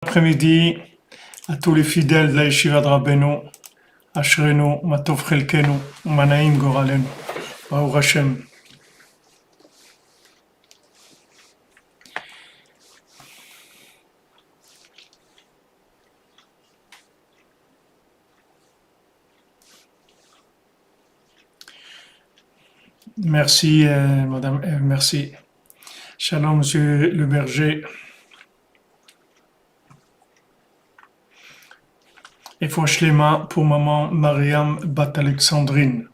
Après-midi à tous les fidèles de la Yeshiva de Rabbeinu, Ashrenu, Matov Chelkenu, Manaim Goralenu, Baruch Hashem. Merci, madame, merci. Shalom, monsieur le berger. Et Fouachlema pour maman Mariam Bat Alexandrine.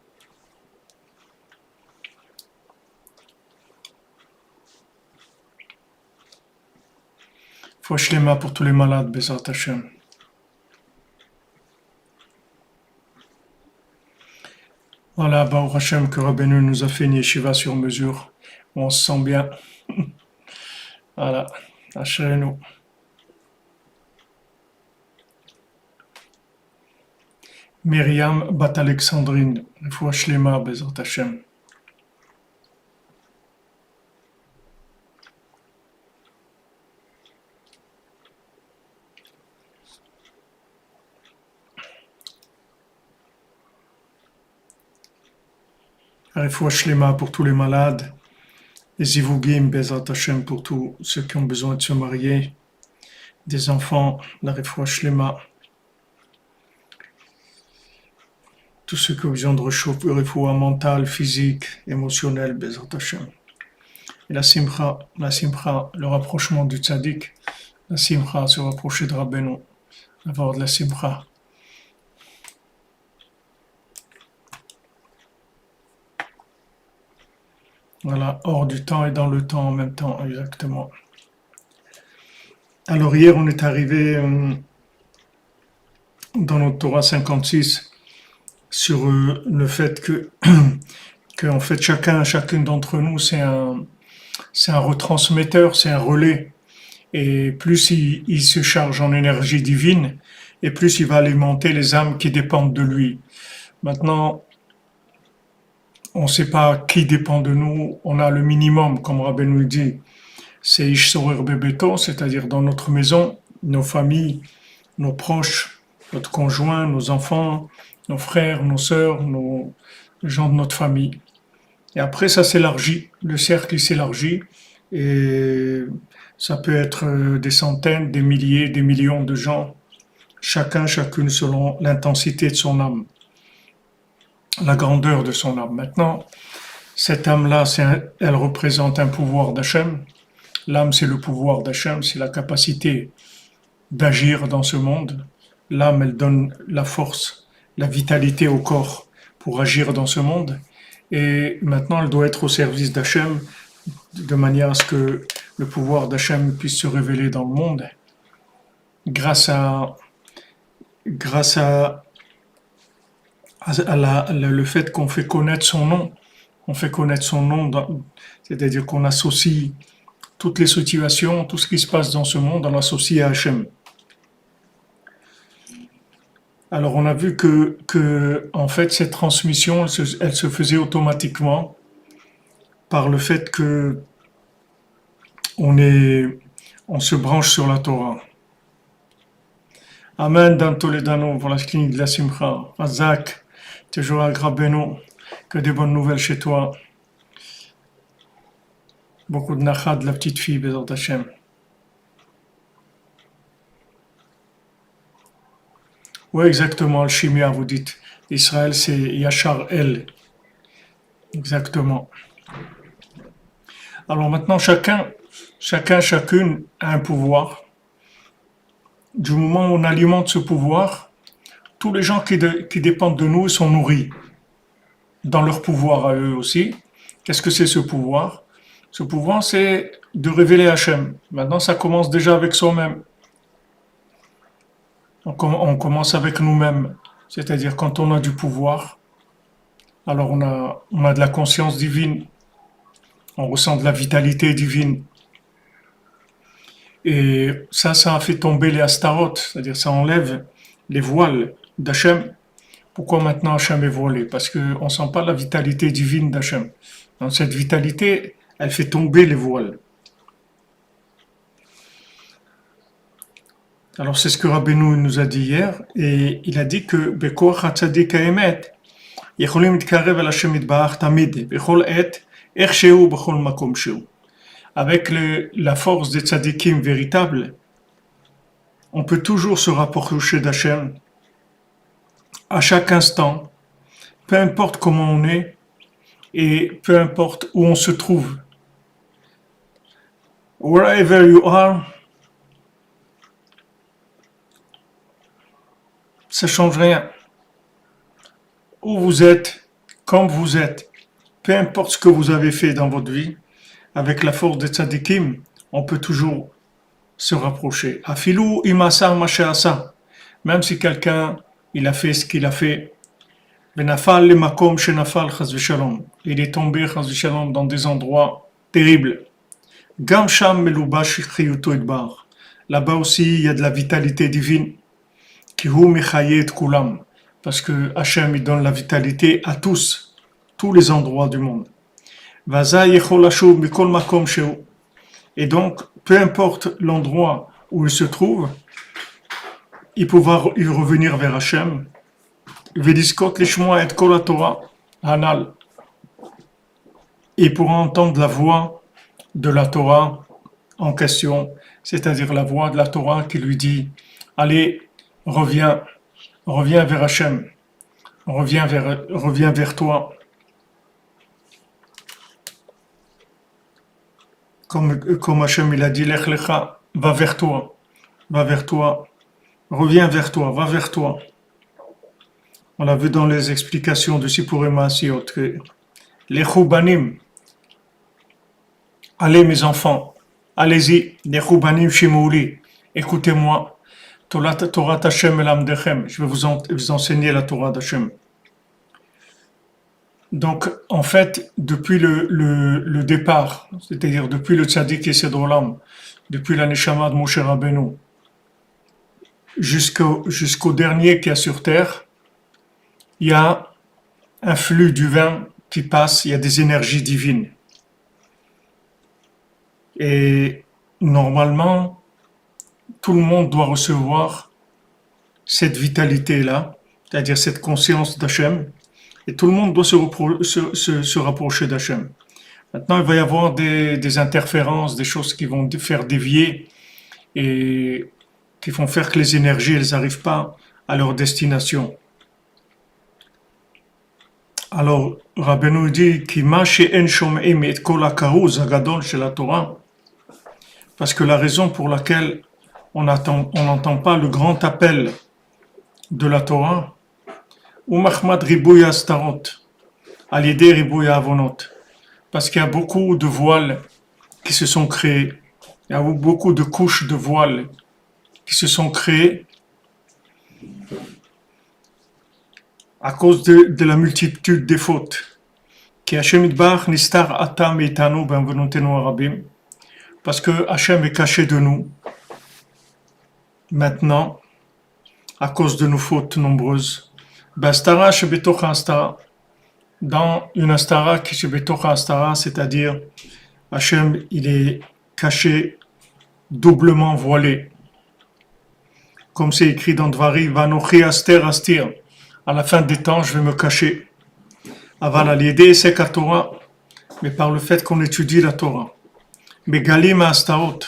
Fouachlema pour tous les malades, Bezat Hashem. Voilà, Baruch Hashem, que Rabbeinu nous a fait une yeshiva sur mesure, où on se sent bien. Voilà, Ashrenu. Myriam Bat Alexandrine, Fouachlema, Bezat Hashem. Refoua Shlema pour tous les malades, les Zivugim, Bezat Hashem pour tous ceux qui ont besoin de se marier, des enfants, la Refoua Shlema, tous ceux qui ont besoin de Refoua mentale, physique, émotionnelle, Bezat Hashem. Et la Simcha, le rapprochement du Tzaddik, la Simcha, se rapprocher de Rabbeinu, avoir de la Simcha. Voilà, hors du temps et dans le temps en même temps, exactement. Alors hier, on est arrivé dans notre Torah 56 sur le fait que en fait chacune d'entre nous c'est un retransmetteur, c'est un relais. Et plus il se charge en énergie divine, et plus il va alimenter les âmes qui dépendent de lui. Maintenant, on ne sait pas qui dépend de nous, on a le minimum, comme Rabbeinu nous dit, c'est Ish Sorer Bebeto, c'est-à-dire dans notre maison, nos familles, nos proches, notre conjoint, nos enfants, nos frères, nos sœurs, les gens de notre famille. Et après, ça s'élargit, le cercle s'élargit, et ça peut être des centaines, des milliers, des millions de gens, chacune selon l'intensité de son âme, la grandeur de son âme. Maintenant, cette âme-là, elle représente un pouvoir d'Hachem. L'âme, c'est le pouvoir d'Hachem, c'est la capacité d'agir dans ce monde. L'âme, elle donne la force, la vitalité au corps pour agir dans ce monde. Et maintenant, elle doit être au service d'Hachem, de manière à ce que le pouvoir d'Hachem puisse se révéler dans le monde, grâce à le fait qu'on fait connaître son nom. On fait connaître son nom, c'est-à-dire qu'on associe toutes les situations, tout ce qui se passe dans ce monde, on l'associe à Hachem. Alors on a vu que en fait cette transmission, elle se faisait automatiquement par le fait que on se branche sur la Torah. Amen dans Toledano pour la clinique de la Simcha. Azak, toujours à Rabbeinu, que des bonnes nouvelles chez toi. Beaucoup de nachat de la petite fille, Bezat Hashem. Oui, exactement, le chimia, vous dites. Israël, c'est Yachar El. Exactement. Alors maintenant, chacune a un pouvoir. Du moment où on alimente ce pouvoir, tous les gens qui dépendent de nous sont nourris dans leur pouvoir à eux aussi. Qu'est-ce que c'est ce pouvoir? Ce pouvoir, c'est de révéler Hachem. Maintenant, ça commence déjà avec soi-même. On commence avec nous-mêmes. C'est-à-dire, quand on a du pouvoir, alors on a de la conscience divine. On ressent de la vitalité divine. Et ça a fait tomber les astarot, c'est-à-dire ça enlève les voiles d'Hachem. Pourquoi maintenant Hachem est voilé? Parce qu'on ne sent pas la vitalité divine d'Hachem. Donc cette vitalité, elle fait tomber les voiles. Alors c'est ce que Rabbeinu nous a dit hier, et il a dit que Bekoach HaTzadik HaEmet, יכולים להתקרב אל השם יתברך תמיד, בכל עת, איך שהוא, בכל מקום שהוא. Avec la force des tzadikim véritables, on peut toujours se rapprocher d'Hachem à chaque instant, peu importe comment on est et peu importe où on se trouve. Wherever you are, ça change rien. Où vous êtes, comme vous êtes, peu importe ce que vous avez fait dans votre vie, avec la force des tzadikim, on peut toujours se rapprocher. Afilou imasa masheasa, même si quelqu'un il a fait ce qu'il a fait, benafal le makom shenafal chas v'shalom, il est tombé chas v'shalom dans des endroits terribles. Gam sham melubash chiyuto idbar, là-bas aussi il y a de la vitalité divine. Kihu mechaye et kulam, parce que Hachem il donne la vitalité à tous les endroits du monde. Vaza yechol hashuv mikol makom sheu. Et donc, peu importe l'endroit où il se trouve, il pourra y revenir vers Hachem. Vediskot lishmoa et kol Torah hanal. Il pourra entendre la voix de la Torah en question, c'est-à-dire la voix de la Torah qui lui dit allez, reviens vers Hachem, reviens vers toi. Comme Hachem il a dit, Lech lecha, va vers toi, reviens vers toi, va vers toi. On l'a vu dans les explications de Sipurim Asiot que les Choubanim, allez mes enfants, allez-y, les Choubanim Shimouli, écoutez-moi, Torah Hashem el Amdechem, je vais vous enseigner la Torah d'Hachem. Donc, en fait, depuis le départ, c'est-à-dire depuis le Tzadik Yesod Olam, depuis la Neshama de Moshe Rabbeinu, jusqu'au dernier qui est sur terre, il y a un flux du vin qui passe, il y a des énergies divines. Et normalement, tout le monde doit recevoir cette vitalité-là, c'est-à-dire cette conscience d'Hachem, et tout le monde doit se rapprocher d'Hachem. Maintenant, il va y avoir des interférences, des choses qui vont faire dévier et qui vont faire que les énergies, elles n'arrivent pas à leur destination. Alors, Rabbeinu dit Kima she'en shom'im et kol hakaruz hagadol shel haTorah, parce que la raison pour laquelle on n'entend pas le grand appel de la Torah, ou Mahmad Ribouya Starot, à l'idée Ribouya Avonot, parce qu'il y a beaucoup de voiles qui se sont créés, il y a beaucoup de couches de voiles qui se sont créées à cause de la multitude des fautes. Qui Hashem Yitbarach nistar ata meitanu benvenotenu arabim, parce que Hashem est caché de nous maintenant à cause de nos fautes nombreuses. Bastara shebetoch hastara, dans une astara qui shebetoch hastara, c'est-à-dire Hachem il est caché, doublement voilé, comme c'est écrit dans Dvari, Vanochi aster astir, à la fin des temps je vais me cacher. Aval alidé c'est la Torah, mais par le fait qu'on étudie la Torah. Mais galim astarot,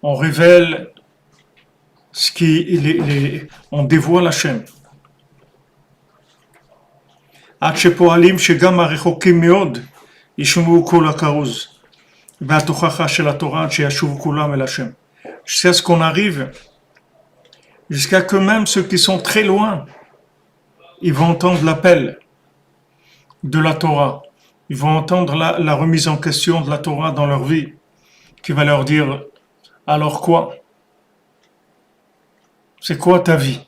on révèle ce qui on dévoile Hachem. עד שפועלים שגם הרחוקים מאוד ישמעו קול הכרוז והתוכחה של התורה עד שישובו כולם אל השם. Jusqu'à ce qu'on arrive, jusqu'à que même ceux qui sont très loin, ils vont entendre l'appel de la Torah. Ils vont entendre la remise en question de la Torah dans leur vie, qui va leur dire, alors quoi? C'est quoi ta vie?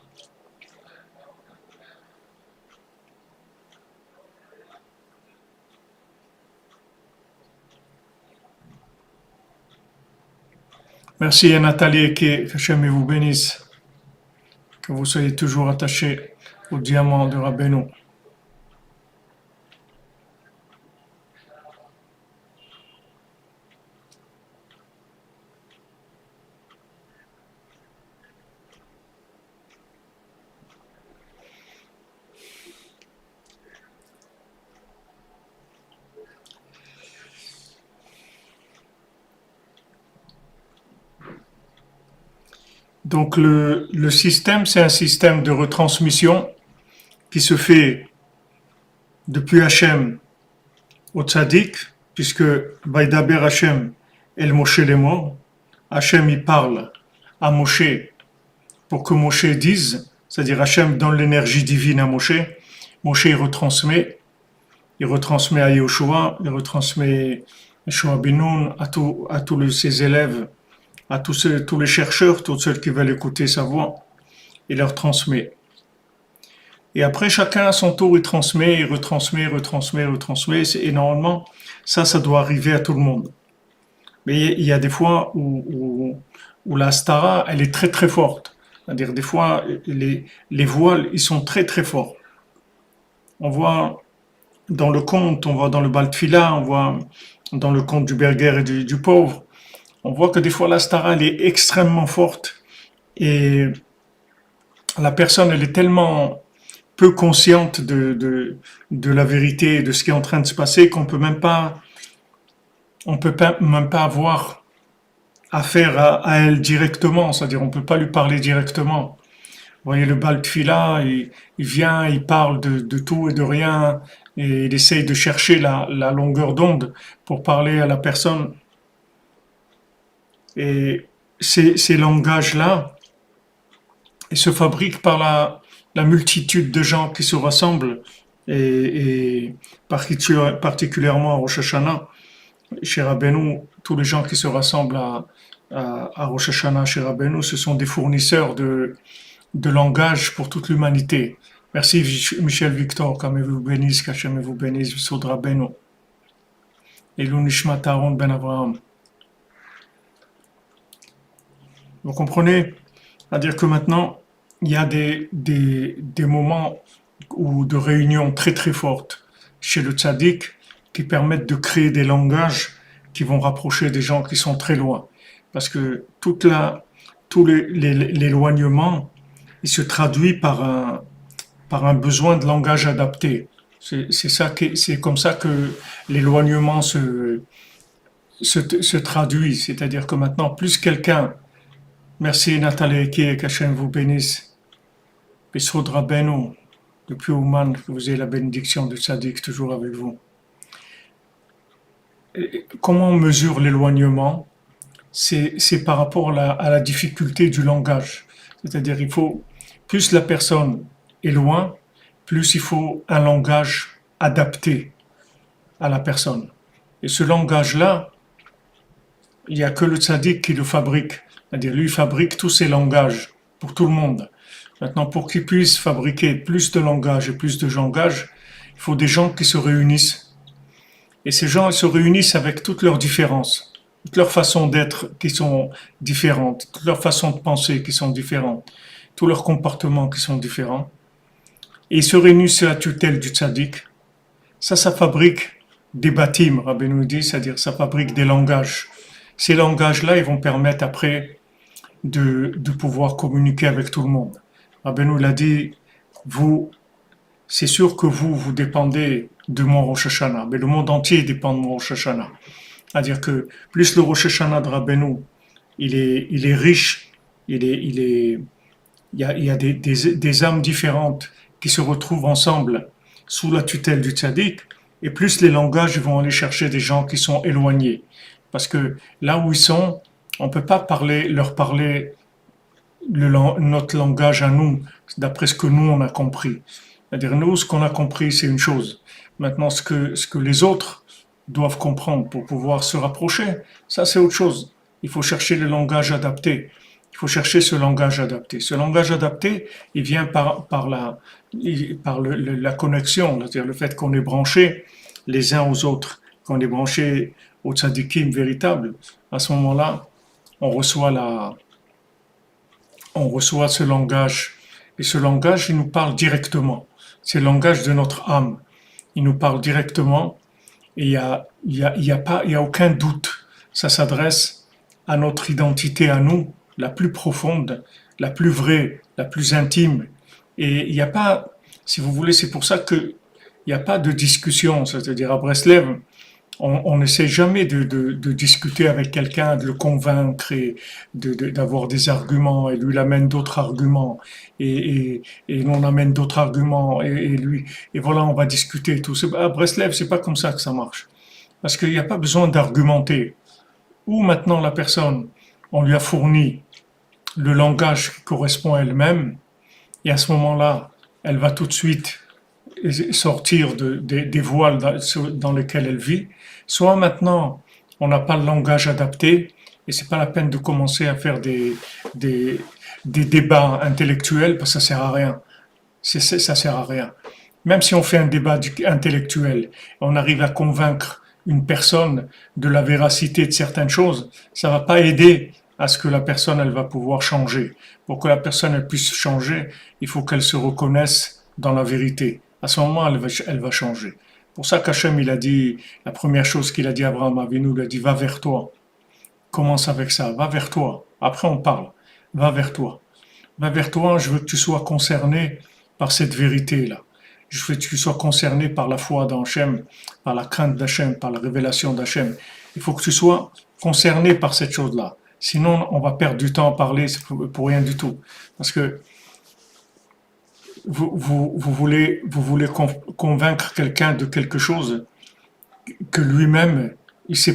Merci Nathalie, que Hachem vous bénisse, que vous soyez toujours attachés au diamant de Rabbeinu. Donc le système, c'est un système de retransmission qui se fait depuis Hachem au Tzaddik, puisque Vaïdaber Hachem El Moshe les morts. Hachem il parle à Moshe pour que Moshe dise, c'est-à-dire Hachem donne l'énergie divine à Moshe. Moshe il retransmet à Yoshua, il retransmet à Yoshua Benoun, à tous ses élèves, à tous les chercheurs, tous ceux qui veulent écouter sa voix, il leur transmet. Et après, chacun à son tour, il transmet, il retransmet, retransmet, retransmet. Et normalement, ça doit arriver à tout le monde. Mais il y a des fois où la stara, elle est très très forte. C'est-à-dire des fois, les voiles, ils sont très très forts. On voit dans le conte, on voit dans le Baltfila, on voit dans le conte du Berger et du pauvre, on voit que des fois la stara, elle est extrêmement forte. Et la personne, elle est tellement peu consciente de la vérité et de ce qui est en train de se passer qu'on peut pas, même pas avoir affaire à elle directement, c'est-à-dire on peut pas lui parler directement. Vous voyez, le Baal Tfila, il vient, il parle de tout et de rien, et il essaye de chercher la longueur d'onde pour parler à la personne. Et ces langages-là, ils se fabriquent par la multitude de gens qui se rassemblent, et particulièrement à Rosh Hashanah, chez Rabbeinu, tous les gens qui se rassemblent à Rosh Hashanah chez Rabbeinu, ce sont des fournisseurs de langage pour toute l'humanité. Merci Michel Victor, qu'Hachem vous bénisse, qu'Hachem vous bénisse, Sod Rabbeinu. Et l'Unishmat Aaron Ben Abraham. Vous comprenez? C'est-à-dire que maintenant, il y a des moments de réunion très très fortes chez le tzaddik qui permettent de créer des langages qui vont rapprocher des gens qui sont très loin. Parce que tout l'éloignement, il se traduit par un besoin de langage adapté. C'est comme ça que l'éloignement se traduit. C'est-à-dire que maintenant, plus quelqu'un, merci Nathalie Eke, qu'Hachem vous bénisse, Besod Rabbeinu, depuis Ouman, que vous ayez la bénédiction de Tzaddik toujours avec vous. Comment on mesure l'éloignement? C'est par rapport à la difficulté du langage. C'est-à-dire, plus la personne est loin, plus il faut un langage adapté à la personne. Et ce langage-là, il n'y a que le tzaddik qui le fabrique. C'est-à-dire, lui, il fabrique tous ces langages pour tout le monde. Maintenant, pour qu'il puisse fabriquer plus de langages et plus de langages, il faut des gens qui se réunissent. Et ces gens, ils se réunissent avec toutes leurs différences, toutes leurs façons d'être qui sont différentes, toutes leurs façons de penser qui sont différentes, tous leurs comportements qui sont différents. Et ils se réunissent sous la tutelle du tzaddik. Ça fabrique des bâtiments, Rabbeinu dit, c'est-à-dire ça fabrique des langages. Ces langages-là, ils vont permettre après de pouvoir communiquer avec tout le monde. Rabbeinu l'a dit, c'est sûr que vous dépendez de mon Rosh Hashanah, mais le monde entier dépend de mon Rosh Hashanah. C'est-à-dire que plus le Rosh Hashanah de Rabbeinu, il est riche, il y a des âmes différentes qui se retrouvent ensemble sous la tutelle du tzaddik, et plus les langages vont aller chercher des gens qui sont éloignés. Parce que là où ils sont, on ne peut pas leur parler notre langage à nous, d'après ce que nous on a compris. C'est-à-dire nous, ce qu'on a compris, c'est une chose. Maintenant, ce que les autres doivent comprendre pour pouvoir se rapprocher, ça c'est autre chose. Il faut chercher le langage adapté. Il faut chercher ce langage adapté. Ce langage adapté, il vient par la connexion, c'est-à-dire le fait qu'on est branchés les uns aux autres, qu'on est branchés au tzadikim véritable. À ce moment-là, on reçoit ce langage. Et ce langage, il nous parle directement. C'est le langage de notre âme. Il nous parle directement et il y a aucun doute. Ça s'adresse à notre identité, à nous, la plus profonde, la plus vraie, la plus intime. Et il n'y a pas, si vous voulez, c'est pour ça qu'il n'y a pas de discussion. C'est-à-dire à Breslev, On n'essaie jamais de discuter avec quelqu'un, de le convaincre et d'avoir des arguments, et lui il amène d'autres arguments, et nous on amène d'autres arguments, et lui, et voilà, on va discuter et tout. À Breslev, c'est pas comme ça que ça marche. Parce qu'il n'y a pas besoin d'argumenter. Ou maintenant la personne, on lui a fourni le langage qui correspond à elle-même, et à ce moment-là, elle va tout de suite sortir des voiles dans lesquels elle vit, soit maintenant on n'a pas le langage adapté et c'est pas la peine de commencer à faire des, des débats intellectuels parce que ça sert à rien. Ça sert à rien. Même si on fait un débat intellectuel, on arrive à convaincre une personne de la véracité de certaines choses, ça va pas aider à ce que la personne elle va pouvoir changer. Pour que la personne elle puisse changer, il faut qu'elle se reconnaisse dans la vérité. À ce moment, elle va changer. Pour ça qu'Hachem, il a dit, la première chose qu'il a dit à Abraham Avinu, il a dit, va vers toi. Commence avec ça, va vers toi. Après, on parle. Va vers toi. Va vers toi, je veux que tu sois concerné par cette vérité-là. Je veux que tu sois concerné par la foi d'Hachem, par la crainte d'Hachem, par la révélation d'Hachem. Il faut que tu sois concerné par cette chose-là. Sinon, on va perdre du temps à parler pour rien du tout. Parce que vous voulez convaincre quelqu'un de quelque chose que lui-même, il sait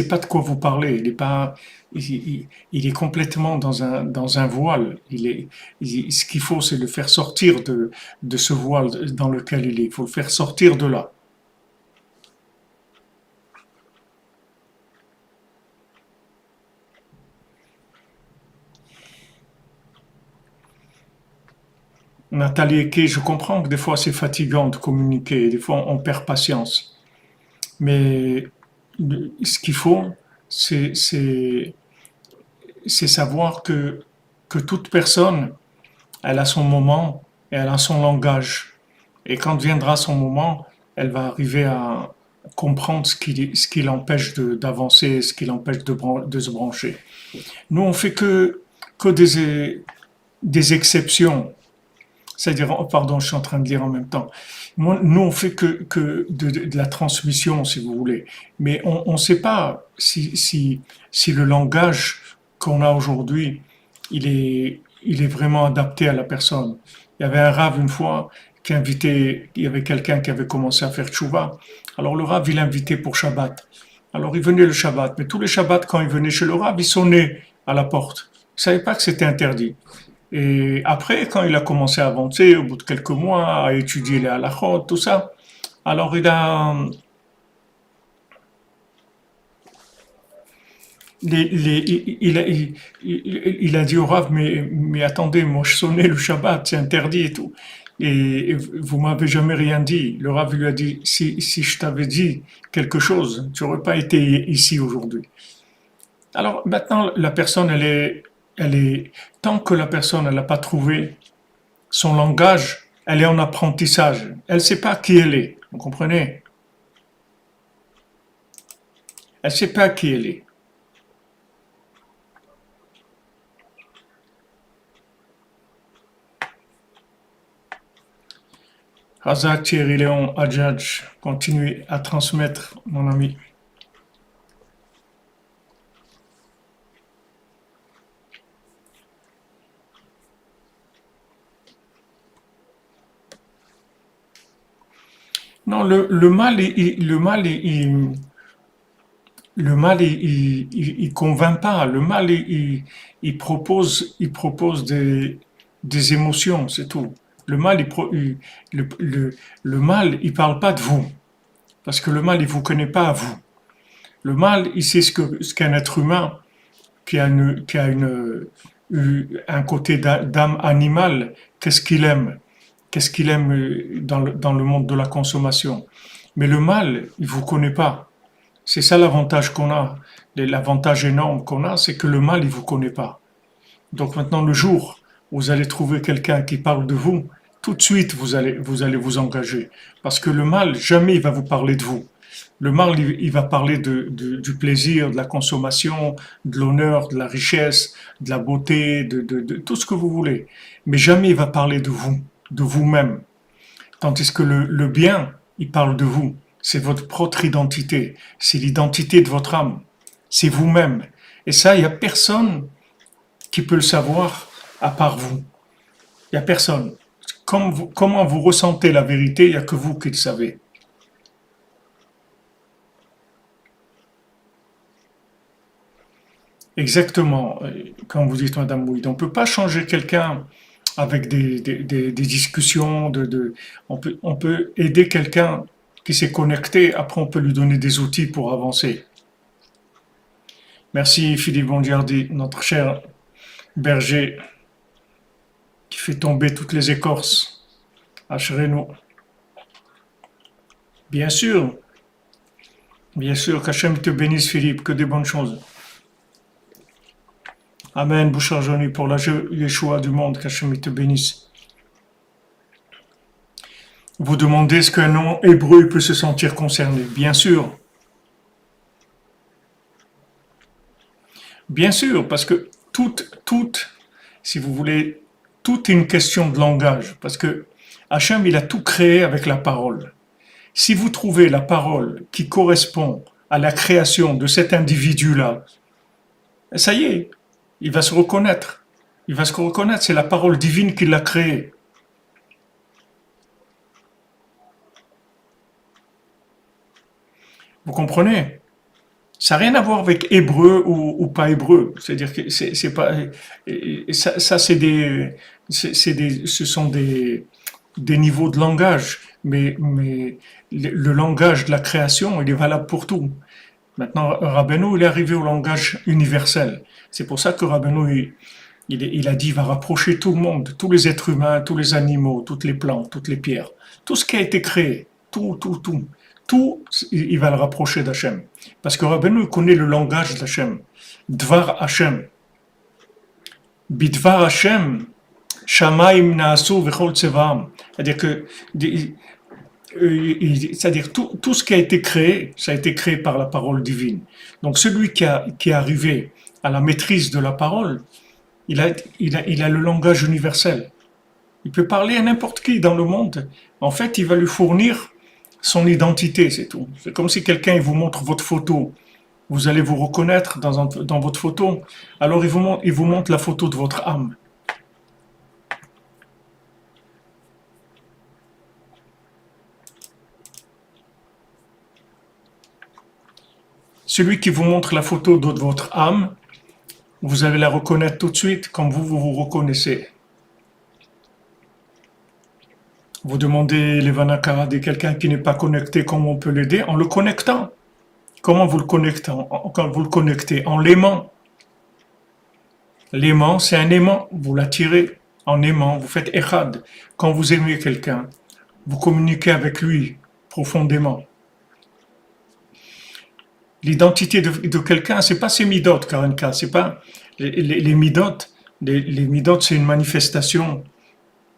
pas de quoi vous parlez. Il est pas, il est complètement dans un voile. Ce qu'il faut, c'est le faire sortir de ce voile dans lequel il est. Il faut le faire sortir de là. Nathalie Eke, je comprends que des fois c'est fatigant de communiquer, des fois on perd patience. Mais ce qu'il faut, c'est, c'est, c'est savoir que toute personne, elle a son moment et elle a son langage. Et quand viendra son moment, elle va arriver à comprendre ce qui l'empêche d'avancer, ce qui l'empêche de se brancher. Nous, on fait que des exceptions. C'est-à-dire, oh, pardon, je suis en train de lire en même temps. Nous, on fait que de la transmission, si vous voulez. Mais on ne sait pas si le langage qu'on a aujourd'hui, il est vraiment adapté à la personne. Il y avait un rave une fois qui invitait, il y avait quelqu'un qui avait commencé à faire tchouva. Alors le rave, il l'invitait pour Shabbat. Alors il venait le Shabbat. Mais tous les Shabbats, quand il venait chez le rave, il sonnait à la porte. Il ne savait pas que c'était interdit. Et après, quand il a commencé à avancer, au bout de quelques mois, à étudier les halachot, tout ça, alors il a dit au Rav, mais attendez, moi je sonnais le Shabbat, c'est interdit et tout. Et vous m'avez jamais rien dit. Le Rav lui a dit, si je t'avais dit quelque chose, tu n'aurais pas été ici aujourd'hui. Alors maintenant, la personne, tant que la personne, elle n'a pas trouvé son langage, elle est en apprentissage. Elle ne sait pas qui elle est. Vous comprenez? Elle ne sait pas qui elle est. Razak, Thierry Léon, Adjadj, continuez à transmettre, mon ami. Non, le mal, il convainc pas. Le mal, il propose des émotions, c'est tout. Le mal, le mal, il parle pas de vous. Parce que le mal, il vous connaît pas à vous. Le mal, il sait ce qu'un être humain qui a un côté d'âme animale, qu'est-ce qu'il aime dans le monde de la consommation. Mais le mal, il vous connaît pas. C'est ça l'avantage qu'on a. L'avantage énorme qu'on a, c'est que le mal, il vous connaît pas. Donc maintenant, le jour où vous allez trouver quelqu'un qui parle de vous, tout de suite, vous allez vous engager. Parce que le mal, jamais il va vous parler de vous. Le mal, il va parler du plaisir, de la consommation, de l'honneur, de la richesse, de la beauté, de tout ce que vous voulez. Mais jamais il va parler de vous, de vous-même. Tandis que le bien, il parle de vous. C'est votre propre identité. C'est l'identité de votre âme. C'est vous-même. Et ça, il n'y a personne qui peut le savoir à part vous. Il n'y a personne. Comment vous ressentez la vérité, il n'y a que vous qui le savez. Exactement. Quand vous dites, Madame Bouid, on ne peut pas changer quelqu'un avec des discussions. On peut aider quelqu'un qui s'est connecté. Après, on peut lui donner des outils pour avancer. Merci Philippe Bondiardi, notre cher berger qui fait tomber toutes les écorces. Ashrenu. Bien sûr, bien sûr, qu'Hachem te bénisse Philippe, que des bonnes choses. Amen, Bouchard Johnny, pour la Yeshua du monde, qu'Hachem te bénisse. Vous demandez est-ce qu'un nom hébreu peut se sentir concerné? Bien sûr, parce que si vous voulez, tout est une question de langage, parce que Hachem, il a tout créé avec la parole. Si vous trouvez la parole qui correspond à la création de cet individu-là, ça y est, il va se reconnaître. Il va se reconnaître, c'est la parole divine qui l'a créé. Vous comprenez? Ça n'a rien à voir avec hébreu ou pas hébreu. C'est-à-dire que c'est pas ça ce sont des niveaux de langage, mais le langage de la création, il est valable pour tout. Maintenant, Rabbeinu, il est arrivé au langage universel. C'est pour ça que Rabbeinu, il a dit, il va rapprocher tout le monde, tous les êtres humains, tous les animaux, toutes les plantes, toutes les pierres, tout ce qui a été créé, tout, il va le rapprocher d'Hachem. Parce que Rabbeinu connaît le langage d'Hachem. Dvar Hachem. Bidvar Hachem, Shamaim Naasu Vechol Tsevaam. C'est-à-dire que, c'est-à-dire tout ce qui a été créé, ça a été créé par la parole divine. Donc celui qui est arrivé à la maîtrise de la parole, il a le langage universel. Il peut parler à n'importe qui dans le monde. En fait, il va lui fournir son identité, c'est tout. C'est comme si quelqu'un vous montre votre photo. Vous allez vous reconnaître dans votre photo. Alors il vous montre la photo de votre âme. Celui qui vous montre la photo de votre âme, vous allez la reconnaître tout de suite comme vous reconnaissez. Vous demandez les Vanakara de quelqu'un qui n'est pas connecté, comment on peut l'aider? En le connectant. Comment vous le connectez? Quand vous le connectez, en l'aimant. L'aimant, c'est un aimant. Vous l'attirez en aimant. Vous faites echad. Quand vous aimez quelqu'un, vous communiquez avec lui profondément. L'identité de quelqu'un, c'est pas ses midotes, Karenka. C'est pas les midotes. Les midotes, c'est une manifestation.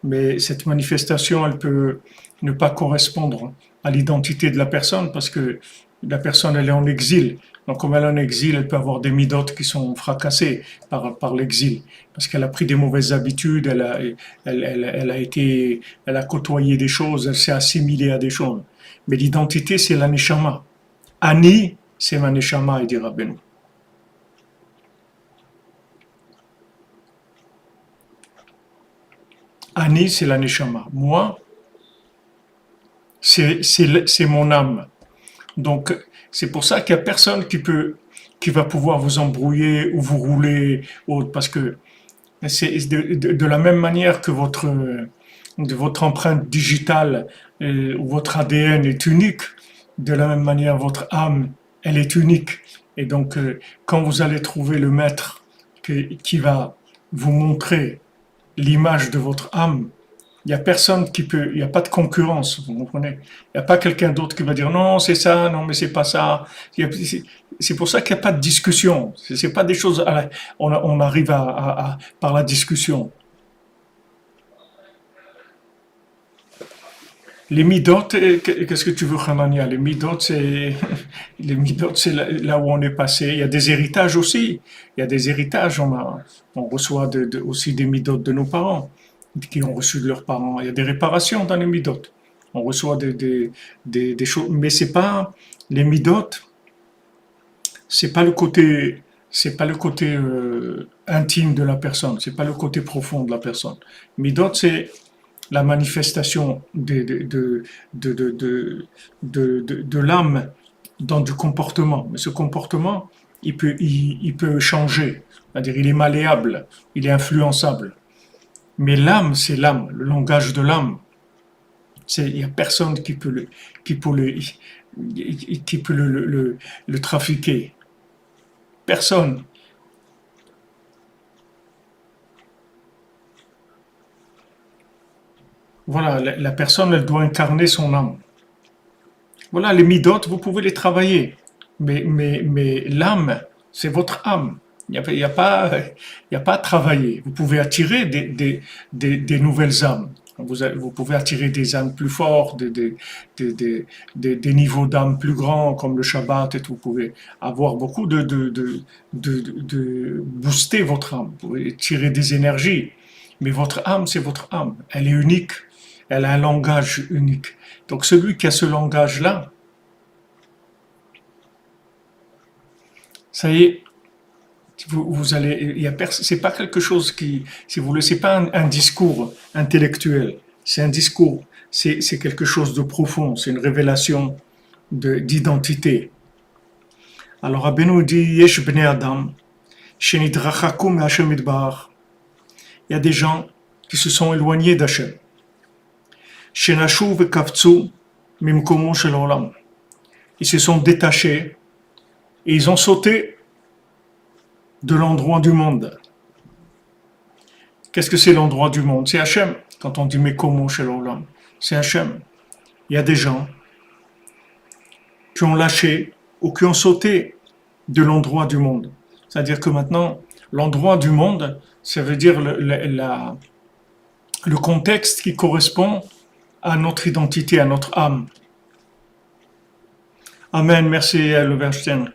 Mais cette manifestation, elle peut ne pas correspondre à l'identité de la personne parce que la personne, elle est en exil. Donc, comme elle est en exil, elle peut avoir des midotes qui sont fracassées par l'exil parce qu'elle a pris des mauvaises habitudes, elle a côtoyé des choses, elle s'est assimilée à des choses. Mais l'identité, c'est la neshama. Ani, c'est ma neshama, il dit Rabbeinu. Ani, c'est la neshama. Moi, c'est mon âme. Donc, c'est pour ça qu'il n'y a personne qui va pouvoir vous embrouiller ou vous rouler, parce que c'est de la même manière que votre empreinte digitale ou votre ADN est unique, de la même manière votre âme, elle est unique. Et donc, quand vous allez trouver le maître qui va vous montrer l'image de votre âme, il n'y a personne il n'y a pas de concurrence, vous comprenez? Il n'y a pas quelqu'un d'autre qui va dire non, c'est ça, non, mais c'est pas ça. C'est pour ça qu'il n'y a pas de discussion. C'est pas des choses, on arrive par la discussion. Les midotes, qu'est-ce que tu veux, Hanania? Les midotes, c'est là où on est passé. Il y a des héritages aussi. Il y a des héritages. On reçoit aussi des midotes de nos parents, qui ont reçu de leurs parents. Il y a des réparations dans les midotes. on reçoit des choses, mais c'est pas les midot, c'est pas le côté, c'est pas le côté intime de la personne, c'est pas le côté profond de la personne. Midot, c'est la manifestation de l'âme dans du comportement. Mais ce comportement, il peut changer, c'est-à-dire il est malléable, il est influençable. Mais l'âme, c'est l'âme, le langage de l'âme. Il n'y a personne qui peut le, qui peut le trafiquer. Personne. Voilà, la personne, elle doit incarner son âme. Voilà, les midotes, vous pouvez les travailler. Mais l'âme, c'est votre âme. Il y a pas à travailler. Vous pouvez attirer des nouvelles âmes. Vous pouvez attirer des âmes plus fortes, des niveaux d'âme plus grands, comme le Shabbat, et tout. Vous pouvez avoir beaucoup de booster votre âme. Vous pouvez tirer des énergies. Mais votre âme, c'est votre âme. Elle est unique. Elle a un langage unique. Donc celui qui a ce langage-là, ça y est, vous allez, c'est pas quelque chose qui, si vous voulez, c'est pas un discours intellectuel, c'est un discours, c'est quelque chose de profond, c'est une révélation d'identité. Alors Rabbeinu dit, Yesh bnei Adam, shenidrachaku me'Hashem yitbarach. Il y a des gens qui se sont éloignés d'Hachem. Shenashu vekavtzu mimkomo shel olam. Ils se sont détachés et ils ont sauté de l'endroit du monde. Qu'est-ce que c'est l'endroit du monde? C'est Hachem. Quand on dit Mekomo shel olam, c'est Hachem. Il y a des gens qui ont lâché ou qui ont sauté de l'endroit du monde. C'est-à-dire que maintenant, l'endroit du monde, ça veut dire le contexte qui correspond à notre identité, à notre âme. Amen. Merci, Leverstein.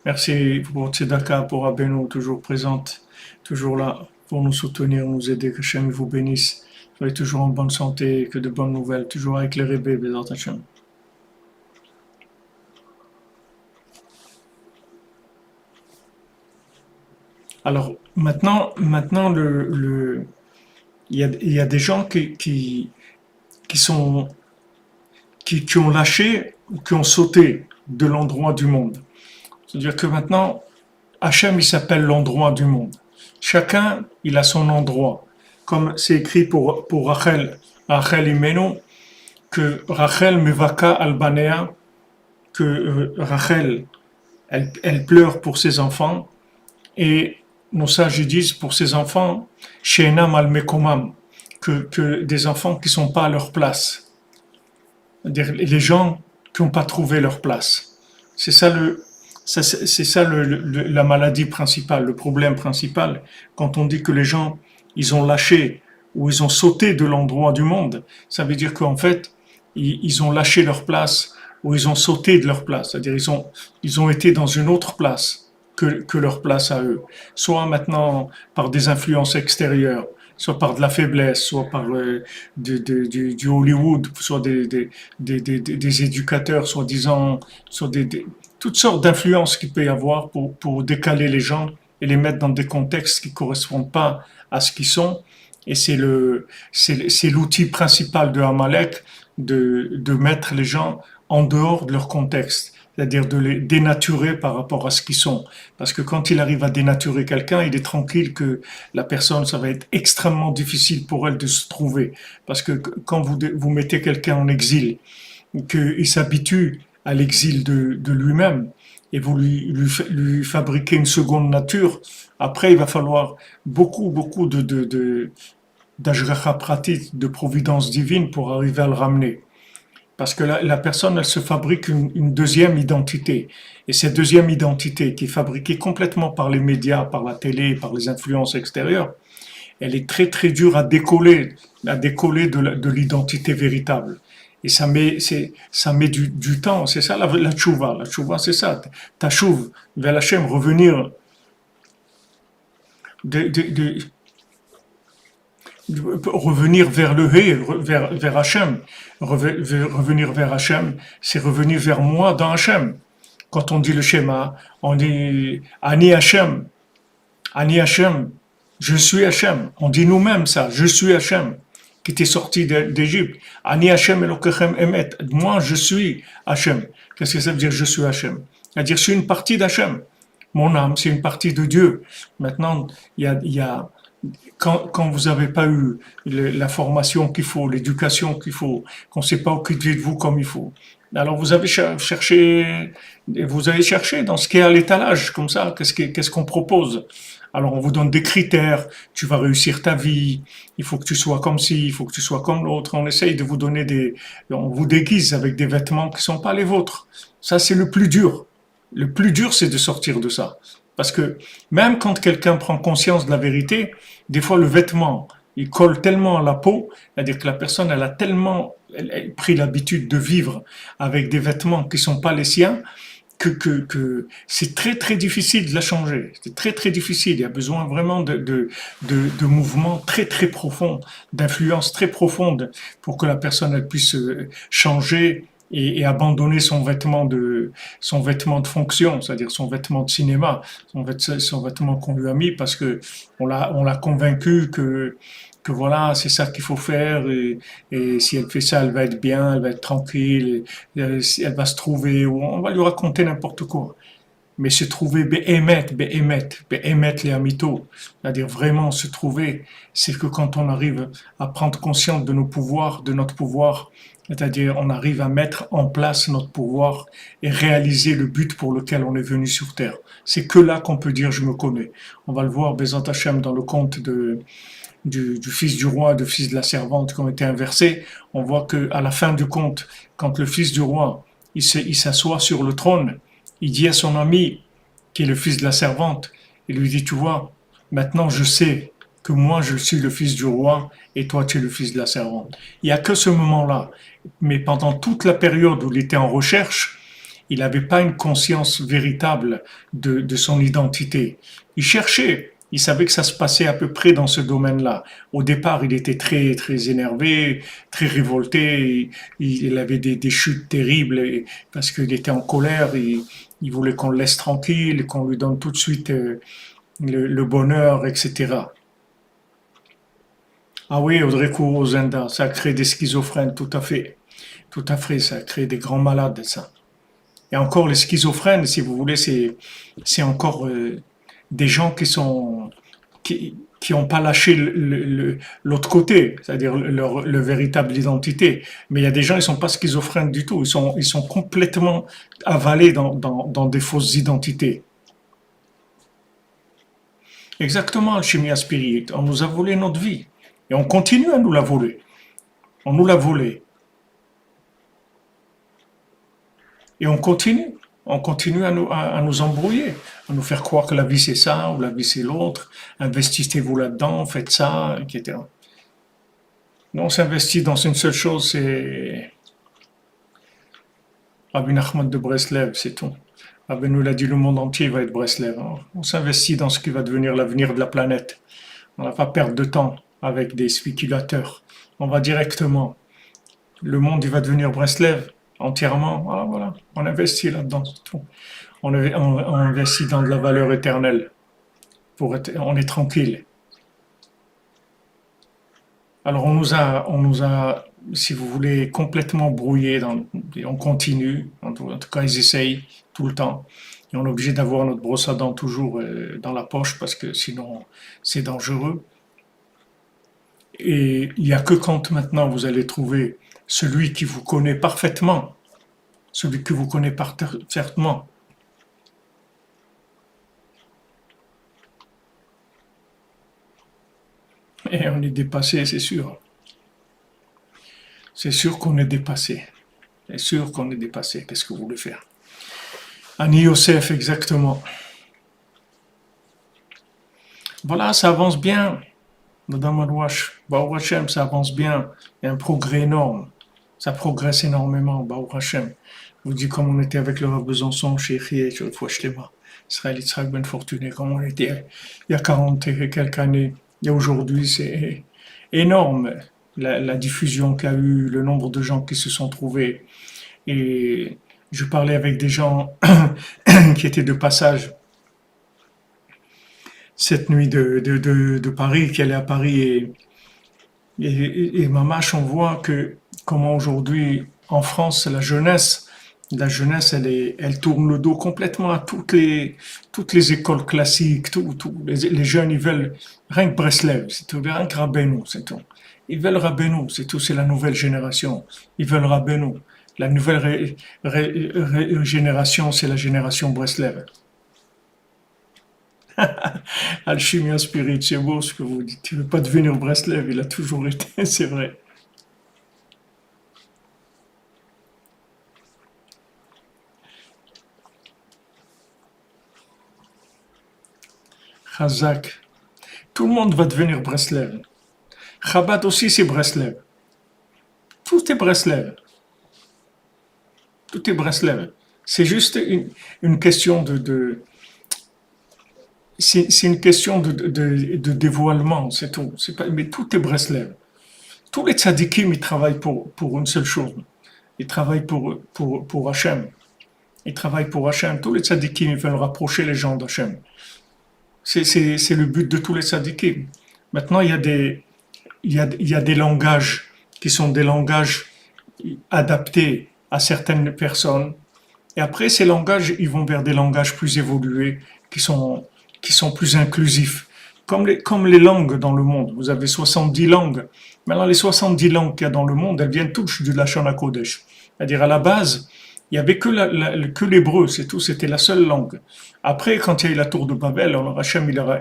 Merci pour Tzedaka, pour Rabbeinu, toujours présente, toujours là pour nous soutenir, nous aider. Que Hachem vous bénisse. Soyez toujours en bonne santé, que de bonnes nouvelles, toujours avec les Rebbe, Bézat Hachem. Alors, maintenant il y a des gens qui sont, qui ont lâché ou qui ont sauté de l'endroit du monde. C'est-à-dire que maintenant, Hachem, il s'appelle l'endroit du monde. Chacun, il a son endroit. Comme c'est écrit pour Rachel Imenu, que Rachel Mevaka Albanea, que Rachel, elle pleure pour ses enfants, et nos sages disent pour ses enfants, Sheinam al Mekomam, que des enfants qui ne sont pas à leur place. C'est-à-dire les gens qui n'ont pas trouvé leur place. C'est ça la maladie principale, le problème principal. Quand on dit que les gens, ils ont lâché ou ils ont sauté de l'endroit du monde, ça veut dire qu'en fait, ils ont lâché leur place ou ils ont sauté de leur place. C'est-à-dire ils ont été dans une autre place que leur place à eux. Soit maintenant par des influences extérieures, soit par de la faiblesse, soit par du Hollywood, soit des éducateurs soi-disant, soit toutes sortes d'influences qu'il peut y avoir pour décaler les gens et les mettre dans des contextes qui ne correspondent pas à ce qu'ils sont. Et c'est l'outil principal de Amalek de mettre les gens en dehors de leur contexte, c'est-à-dire de les dénaturer par rapport à ce qu'ils sont. Parce que quand il arrive à dénaturer quelqu'un, il est tranquille que la personne, ça va être extrêmement difficile pour elle de se trouver. Parce que quand vous mettez quelqu'un en exil, qu'il s'habitue à l'exil de lui-même, et vous lui fabriquez une seconde nature, après il va falloir beaucoup d'ajracha pratique, de providence divine pour arriver à le ramener. Parce que la personne, elle se fabrique une deuxième identité. Et cette deuxième identité, qui est fabriquée complètement par les médias, par la télé, par les influences extérieures, elle est très très dure à décoller de l'identité véritable. Et ça met du temps. C'est ça la tchouva. La tchouva, c'est ça. Tachouv, vers Hachem, revenir de revenir vers le Hé, vers Hachem. Revenir vers Hachem, c'est revenir vers moi dans Hachem. Quand on dit le schéma, on dit Ani Hachem, Ani Hachem, je suis Hachem. On dit nous-mêmes ça, je suis Hachem, qui était sorti d'Égypte. Ani Hachem Elokechem Emet. Moi, je suis Hachem. Qu'est-ce que ça veut dire, je suis Hachem? C'est-à-dire, je suis une partie d'Hachem. Mon âme, c'est une partie de Dieu. Maintenant, quand vous n'avez pas eu la formation qu'il faut, l'éducation qu'il faut, qu'on ne sait pas occuper de vous comme il faut, alors vous avez cherché dans ce qui est à l'étalage, comme ça, qu'est-ce qu'on propose? Alors on vous donne des critères, tu vas réussir ta vie, il faut que tu sois comme ci, il faut que tu sois comme l'autre, on essaye de vous donner on vous déguise avec des vêtements qui ne sont pas les vôtres. Ça c'est le plus dur. Le plus dur c'est de sortir de ça. Parce que même quand quelqu'un prend conscience de la vérité, des fois le vêtement, il colle tellement à la peau, c'est-à-dire que la personne, elle a pris l'habitude de vivre avec des vêtements qui sont pas les siens, que c'est très très difficile de la changer. C'est très très difficile. Il y a besoin vraiment de mouvements très très profonds, d'influences très profondes pour que la personne elle puisse changer et abandonner son vêtement de fonction, c'est-à-dire son vêtement de cinéma, son vêtement qu'on lui a mis parce que on l'a convaincu que voilà, c'est ça qu'il faut faire, et si elle fait ça, elle va être bien, elle va être tranquille, elle va se trouver, ou on va lui raconter n'importe quoi. Mais se trouver be'emet les amito, c'est-à-dire vraiment se trouver, c'est que quand on arrive à prendre conscience de nos pouvoirs, de notre pouvoir, c'est-à-dire on arrive à mettre en place notre pouvoir et réaliser le but pour lequel on est venu sur Terre. C'est que là qu'on peut dire je me connais. On va le voir, Bezat Hashem, dans le conte du fils du roi et du fils de la servante qui ont été inversés. On voit que à la fin du conte, quand le fils du roi il s'assoit sur le trône, il dit à son ami, qui est le fils de la servante, il lui dit, tu vois, maintenant je sais que moi je suis le fils du roi et toi tu es le fils de la servante. Il n'y a que ce moment-là. Mais pendant toute la période où il était en recherche, il n'avait pas une conscience véritable de son identité. Il cherchait. Il savait que ça se passait à peu près dans ce domaine-là. Au départ, il était très, très énervé, très révolté. Il avait des chutes terribles parce qu'il était en colère. Il voulait qu'on le laisse tranquille, qu'on lui donne tout de suite le bonheur, etc. Ah oui, Audrey Courozenda, ça crée des schizophrènes, tout à fait. Tout à fait, ça crée des grands malades, ça. Et encore, les schizophrènes, si vous voulez, c'est encore des gens qui ont pas lâché l'autre côté, c'est-à-dire leur véritable identité. Mais il y a des gens, ils sont pas schizophrènes du tout. Ils sont complètement avalés dans des fausses identités. Exactement, Alchimia Spirit. On nous a volé notre vie. Et on continue à nous la voler. On nous l'a volée. Et on continue. On continue à nous embrouiller, à nous faire croire que la vie c'est ça ou la vie c'est l'autre. Investissez-vous là-dedans, faites ça, etc. Non, on s'investit dans une seule chose, c'est Rabbi Nachman de Breslev, c'est tout. Rabbi nous l'a dit, le monde entier va être Breslev. Hein. On s'investit dans ce qui va devenir l'avenir de la planète. On ne va pas perdre de temps avec des spéculateurs. On va directement. Le monde, il va devenir Breslev entièrement. Ah, voilà, on investit là-dedans. C'est tout. On investit dans de la valeur éternelle. On est tranquille. Alors on nous a, si vous voulez, complètement brouillé. On continue. En tout cas, ils essayent tout le temps. Et on est obligé d'avoir notre brosse à dents toujours dans la poche parce que sinon c'est dangereux. Et il n'y a que quand maintenant vous allez trouver celui qui vous connaît parfaitement, celui que vous connaît parfaitement. Et on est dépassé, c'est sûr. C'est sûr qu'on est dépassé. C'est sûr qu'on est dépassé. Qu'est-ce que vous voulez faire? Ani Yosef, exactement. Voilà, ça avance bien. Madame Alouache, Baruch Hashem, ça avance bien. Il y a un progrès énorme. Ça progresse énormément, Baruch Hashem. Je vous dis comme on était avec le Rav Besançon, chez Rieh, sur le Fouachlema. Israël Yitzhak Ben Fortuné, comme on était il y a 40 et quelques années. Et aujourd'hui, énorme la diffusion qu'a eu, le nombre de gens qui se sont trouvés. Et je parlais avec des gens qui étaient de passage cette nuit de Paris, qui allaient à Paris et mamache, on voit que comment aujourd'hui en France la jeunesse, elle tourne le dos complètement à toutes les écoles classiques, les jeunes, ils veulent rien que Breslev, c'est tout, rien que Rabbeinu, c'est tout. Ils veulent Rabbeinu, c'est tout, c'est la nouvelle génération. Ils veulent Rabbeinu. La nouvelle génération, c'est la génération Breslev. Alchimia spirit, c'est beau ce que vous dites. Tu ne veux pas devenir Breslev, il a toujours été, c'est vrai. Chazak. Tout le monde va devenir Breslev. Chabad aussi, c'est Breslev. Tout est Breslev. Tout est Breslev. C'est juste une question c'est une question de dévoilement, c'est tout. C'est pas, mais tout est Breslev. Tous les tzadikim, ils travaillent pour une seule chose. Ils travaillent pour Hachem. Ils travaillent pour Hachem. Tous les tzadikim, ils veulent rapprocher les gens d'Hachem. C'est le but de tous les tzadikim. Maintenant, il y a des langages qui sont des langages adaptés à certaines personnes. Et après, ces langages, ils vont vers des langages plus évolués, qui sont plus inclusifs. Comme les langues dans le monde. Vous avez 70 langues. Maintenant, les 70 langues qu'il y a dans le monde, elles viennent toutes du Lachon HaKodesh. C'est-à-dire, à la base, il n'y avait que l'hébreu, c'est tout, c'était la seule langue. Après, quand il y a eu la tour de Babel, alors Hachem, il a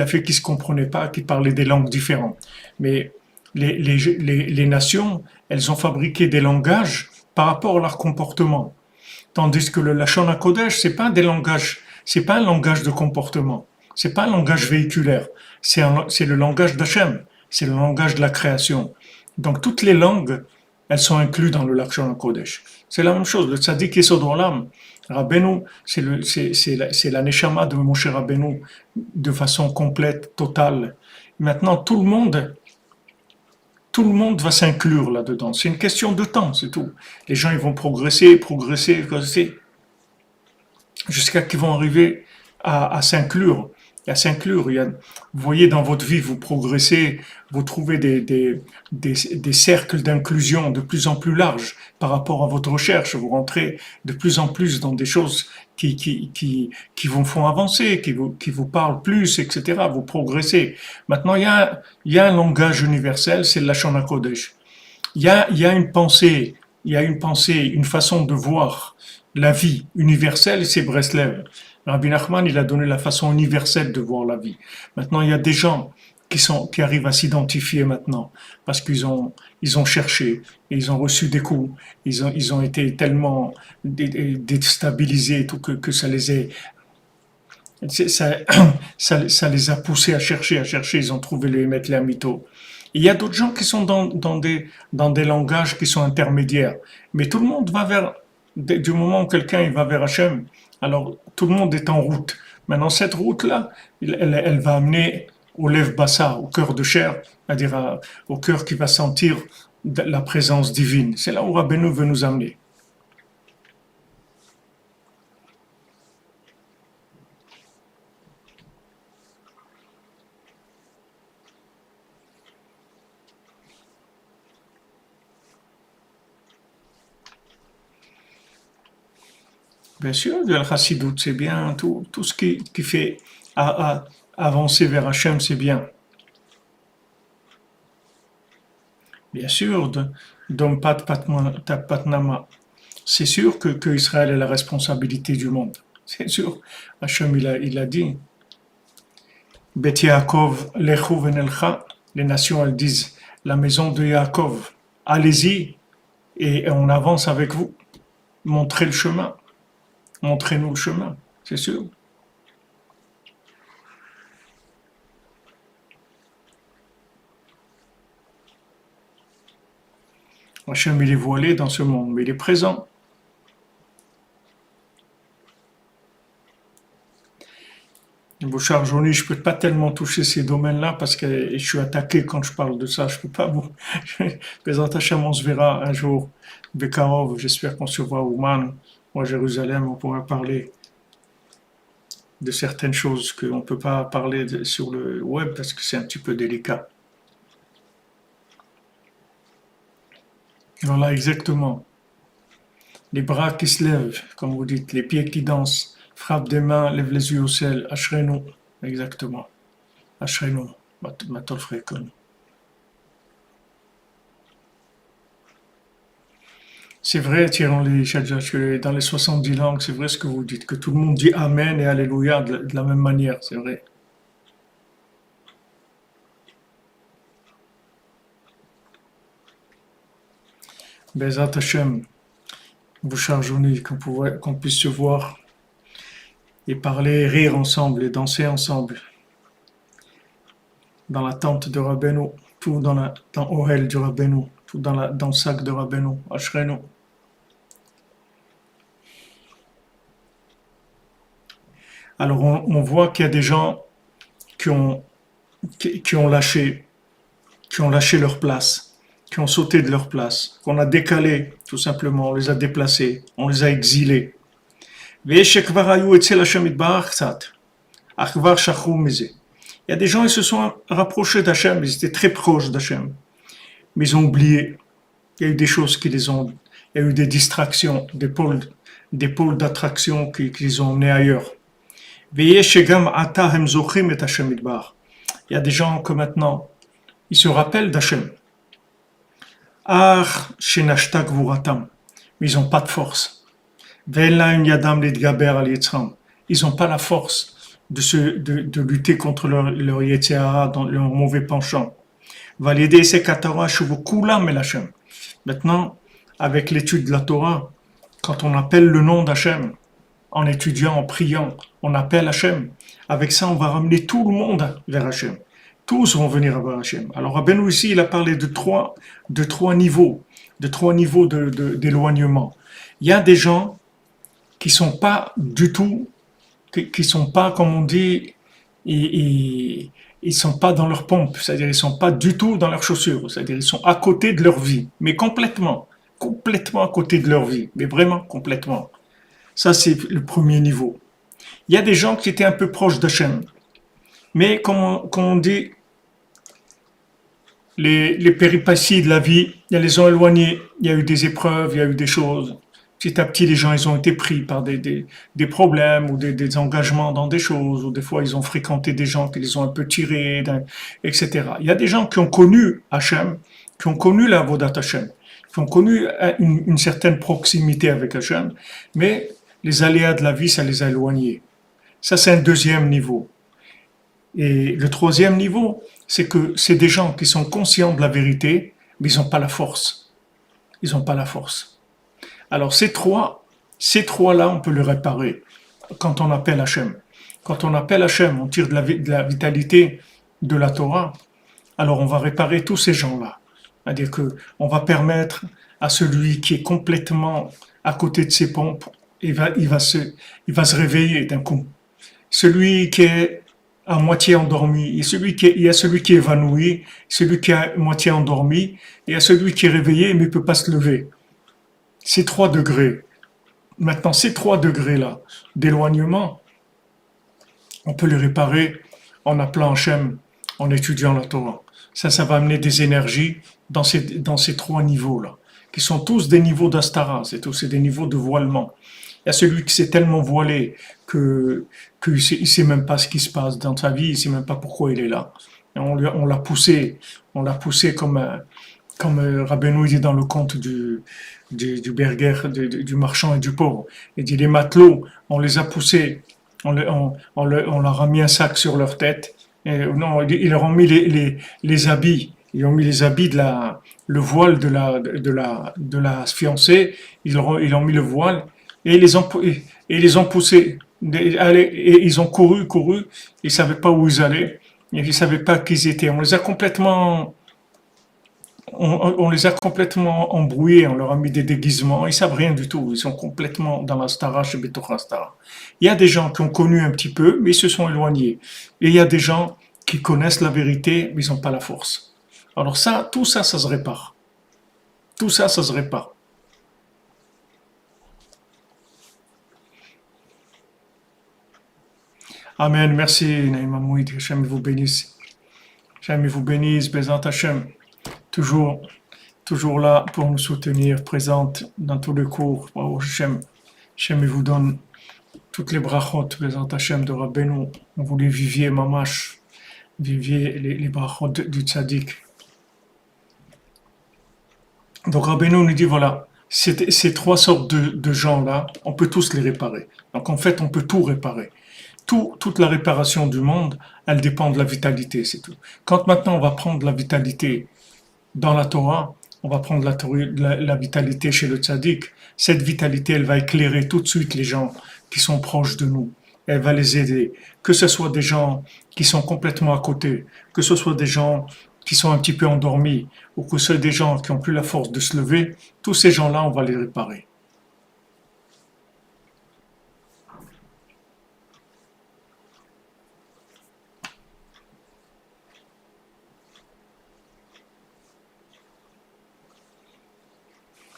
fait qu'ils ne se comprenaient pas, qu'ils parlaient des langues différentes. Mais les nations, elles ont fabriqué des langages par rapport à leur comportement. Tandis que le Lachon HaKodesh, c'est pas un langage de comportement. C'est pas un langage véhiculaire. C'est le langage d'Hachem. C'est le langage de la création. Donc, toutes les langues, elles sont incluses dans le Lachon HaKodesh. C'est la même chose. Le tzaddik Yesod Olam, Rabbeinu, c'est la neshama de Moshe Rabbeinu de façon complète, totale. Maintenant, tout le monde va s'inclure là-dedans. C'est une question de temps, c'est tout. Les gens, ils vont progresser, jusqu'à qu'ils vont arriver à s'inclure. Et à s'inclure, vous voyez dans votre vie, vous progressez, vous trouvez des cercles d'inclusion de plus en plus larges par rapport à votre recherche. Vous rentrez de plus en plus dans des choses qui vous font avancer, qui vous parlent plus, etc. Vous progressez. Maintenant, il y a un langage universel, c'est le Lachon HaKodesh. Il y a une pensée, une façon de voir la vie universelle, c'est Breslev. Rabbi Nachman, il a donné la façon universelle de voir la vie. Maintenant, il y a des gens qui arrivent à s'identifier maintenant, parce ils ont cherché, ils ont reçu des coups, ils ont été tellement déstabilisés, tout que ça les est, ça, ça les a poussés à chercher, ils ont trouvé le Emet les Amito. Il y a d'autres gens qui sont dans des langages qui sont intermédiaires. Mais tout le monde va du moment où quelqu'un il va vers Hachem, alors tout le monde est en route. Maintenant, cette route-là, elle va amener au lève bassa, au cœur de chair, c'est-à-dire au cœur qui va sentir la présence divine. C'est là où Rabbeinu veut nous amener. Bien sûr, de la chassidoute, c'est bien. Tout ce qui fait avancer vers Hachem, c'est bien. Bien sûr, Patnama. C'est sûr que Israël est la responsabilité du monde. C'est sûr. Hachem, il a dit. Bet Yaakov, lechu venelcha. Les nations, elles disent, la maison de Yaakov, allez-y et on avance avec vous. Montrez le chemin. Montrez-nous le chemin, c'est sûr. Hachem, il est voilé dans ce monde, mais il est présent. Bouchard Johnny, je peux pas tellement toucher ces domaines-là parce que je suis attaqué quand je parle de ça. Je peux pas vous. Présente Hachem, on se verra un jour. Bekarov, j'espère qu'on se voit au Man ou à Jérusalem. On pourra parler de certaines choses qu'on peut pas parler sur le web parce que c'est un petit peu délicat. Voilà, exactement. Les bras qui se lèvent, comme vous dites, les pieds qui dansent, frappe des mains, lève les yeux au ciel, Ashrenu, exactement. Ashrenu, Matol Frekon. C'est vrai, Thierry Chadjach, que dans les 70 langues, c'est vrai ce que vous dites, que tout le monde dit Amen et Alléluia de la même manière, c'est vrai. Bezat Hashem, Bouchard Jouni, qu'on puisse se voir et parler, rire ensemble et danser ensemble dans la tente de Rabbeinu, tout dans Ohel du Rabbeinu, tout dans le sac de Rabbeinu, Ashrenu. Alors on voit qu'il y a des gens qui ont, qui ont lâché, leur place, qui ont sauté de leur place, qu'on a décalé, tout simplement, on les a déplacés, on les a exilés. Il y a des gens, ils se sont rapprochés d'Hachem, ils étaient très proches d'Hachem, mais ils ont oublié. Il y a eu des choses qui les ont, il y a eu des distractions, des pôles d'attraction qui les ont emmenés ailleurs. Il y a des gens que maintenant, ils se rappellent d'Hachem. Mais ils n'ont pas de force. Ils n'ont pas la force de lutter contre leur Yetzirah, leur mauvais penchant. Maintenant, avec l'étude de la Torah, quand on appelle le nom d'Hachem, en étudiant, en priant, on appelle Hachem. Avec ça, on va ramener tout le monde vers Hachem. Tous vont venir vers Hachem. Alors, Rabbeinu ici, il a parlé de trois niveaux, d'éloignement. Il y a des gens qui sont pas du tout, qui sont pas, comme on dit, ils sont pas dans leur pompe, c'est-à-dire ils sont pas du tout dans leurs chaussures, c'est-à-dire ils sont à côté de leur vie, mais complètement à côté de leur vie, mais vraiment complètement. Ça, c'est le premier niveau. Il y a des gens qui étaient un peu proches d'Hachem. Mais comme on dit, les péripéties de la vie, ils les ont éloignés. Il y a eu des épreuves, il y a eu des choses. Petit à petit, les gens, ils ont été pris par des problèmes ou des engagements dans des choses, ou des fois, ils ont fréquenté des gens qui les ont un peu tirés, etc. Il y a des gens qui ont connu Hachem, qui ont connu la Avodat Hachem, qui ont connu une certaine proximité avec Hachem, mais les aléas de la vie, ça les a éloignés. Ça, c'est un deuxième niveau. Et le troisième niveau, c'est que c'est des gens qui sont conscients de la vérité, mais ils n'ont pas la force. Ils n'ont pas la force. Alors, ces trois-là, on peut les réparer quand on appelle Hachem. Quand on appelle Hachem, on tire de la vitalité de la Torah, alors on va réparer tous ces gens-là. C'est-à-dire qu'on va permettre à celui qui est complètement à côté de ses pompes, il va se réveiller d'un coup. Celui qui est à moitié endormi, il y a celui qui est évanoui, celui qui est à moitié endormi, et il y a celui qui est réveillé mais il ne peut pas se lever. Ces 3 degrés. Maintenant, ces 3 degrés-là d'éloignement, on peut les réparer en appelant Hachem, en étudiant la Torah. Ça va amener des énergies dans ces 3 niveaux-là, qui sont tous des niveaux d'Astara, c'est des niveaux de voilement. Il y a celui qui s'est tellement voilé qu'il ne sait même pas ce qui se passe dans sa vie, il ne sait même pas pourquoi il est là. Et on l'a poussé comme Rabbeinu dit dans le conte du berger, du marchand et du pauvre. Il dit les matelots, on les a poussés, on leur a mis un sac sur leur tête, et non, ils leur ont mis les habits. Ils ont mis les habits le voile de la fiancée, ils ont mis le voile, et ils les ont poussés. Et ils ont couru, ils savaient pas où ils allaient, ils savaient pas qui ils étaient. On les a complètement on les a complètement embrouillés, on leur a mis des déguisements, ils savent rien du tout, ils sont complètement dans la stara chez Betoch Stara. Il y a des gens qui ont connu un petit peu, mais ils se sont éloignés. Et il y a des gens qui connaissent la vérité, mais ils n'ont pas la force. Alors ça, tout ça, ça se répare. Tout ça, ça se répare. Amen, merci Naïma Mouid, que Hachem vous bénisse. Hachem vous bénisse, Bézant Hachem. Toujours, toujours là pour nous soutenir, présente dans tous les cours. Oh, Hachem, Hachem vous donne toutes les brachot, Bézant Hachem de Rabbeinu. Vous les viviez, mamash, viviez les brachot du tzaddik. Donc Rabbeinu nous dit voilà, ces trois sortes de gens-là, on peut tous les réparer. Donc en fait, on peut tout réparer. Toute la réparation du monde, elle dépend de la vitalité, c'est tout. Quand maintenant on va prendre la vitalité dans la Torah, on va prendre la vitalité chez le tzaddik, cette vitalité, elle va éclairer tout de suite les gens qui sont proches de nous. Elle va les aider. Que ce soit des gens qui sont complètement à côté, que ce soit des gens qui sont un petit peu endormis, ou que ce soit des gens qui n'ont plus la force de se lever, tous ces gens-là, on va les réparer.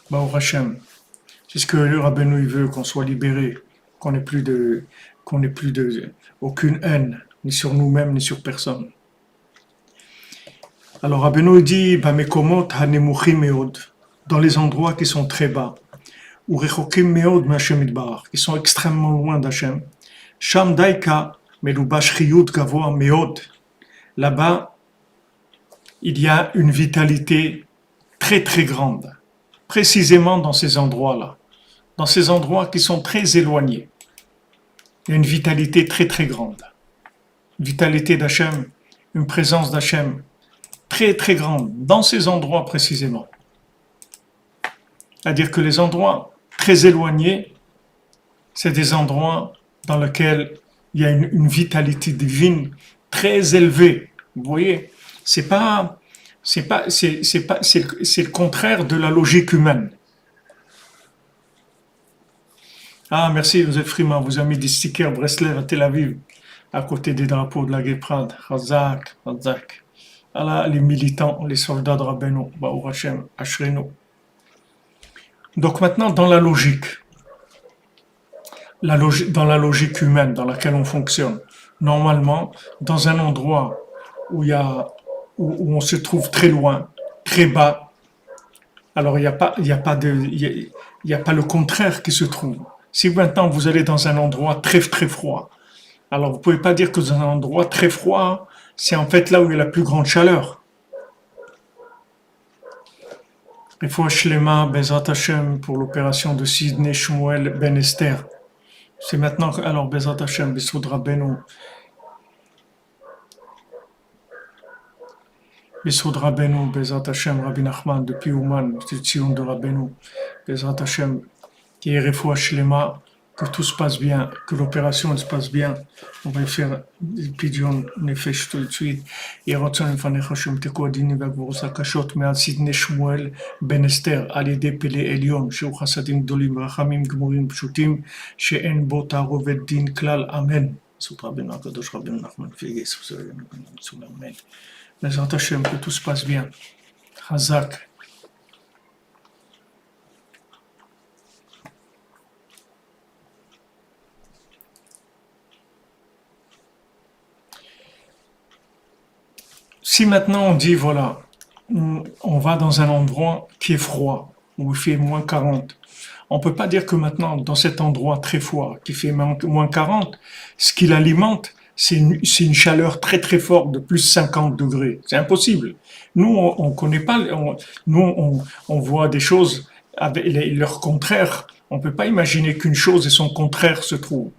Baruch Hashem. C'est ce que le Rabbeinu il veut, qu'on soit libéré, qu'on n'ait plus de aucune haine, ni sur nous-mêmes, ni sur personne. Alors Rabbeinu dit, Bamekomot hanemuchim meod, dans les endroits qui sont très bas, ou rechokim meod m'Hashem itbarach, qui sont extrêmement loin d'Hashem. Sham daika melubash chiyut gavoa meod. Là-bas, il y a une vitalité très très grande. Précisément dans ces endroits-là, dans ces endroits qui sont très éloignés. Il y a une vitalité très très grande. Vitalité d'Hachem, une présence d'Hachem très très grande dans ces endroits précisément. C'est-à-dire que les endroits très éloignés, c'est des endroits dans lesquels il y a une vitalité divine très élevée. Vous voyez, c'est le contraire de la logique humaine. Ah, merci, vous êtes frimant, vous avez mis des stickers Breslev à Tel Aviv, à côté des drapeaux de la Guéprade. Chazak, Chazak. Voilà, les militants, les soldats de Rabbeinu, Baruch Hashem, Ashrenu. Donc maintenant, dans la logique, dans la logique humaine dans laquelle on fonctionne, normalement, dans un endroit où on se trouve très loin, très bas, alors il n'y a pas le contraire qui se trouve. Si maintenant vous allez dans un endroit très très froid, alors vous ne pouvez pas dire que dans un endroit très froid, c'est en fait là où il y a la plus grande chaleur. Il faut Shlema Bezrat Hashem pour l'opération de Sidney Shmuel Ben Esther. C'est maintenant, alors Bezrat Hashem, Bessoud Rabbeinu, Bessoud Rabbeinu, Bezrat Hashem, Rabbi Nachman, depuis Ouman, Tzion de Rabbeinu, Bezrat Hashem, qui est Refoua Shlema, que tout se passe bien, que l'opération se passe bien. On va faire des pigeons nefesh tout de suite. Et Rotson Fanecha Shem Teko Adini Vagvoros Akashot Me'al Sidney Shmuel Ben Esther Al Yedei Pele Elyon Sheu Chasadim Gdolim Rachamim Gmurim Pshutim She'en Bo Ta'aroved Din Klal Amen. Sutra Ben Akadosh Rabbeinu Nachman Figes Amen. Bezrat Hashem, que tout se passe bien. Chazak. Si maintenant on dit, voilà, on va dans un endroit qui est froid, où il fait moins 40, on ne peut pas dire que maintenant, dans cet endroit très froid, qui fait moins 40, ce qui l'alimente, c'est une chaleur très très forte de plus 50 degrés. C'est impossible. Nous, on connaît pas, on voit des choses avec leur contraire. On ne peut pas imaginer qu'une chose et son contraire se trouvent.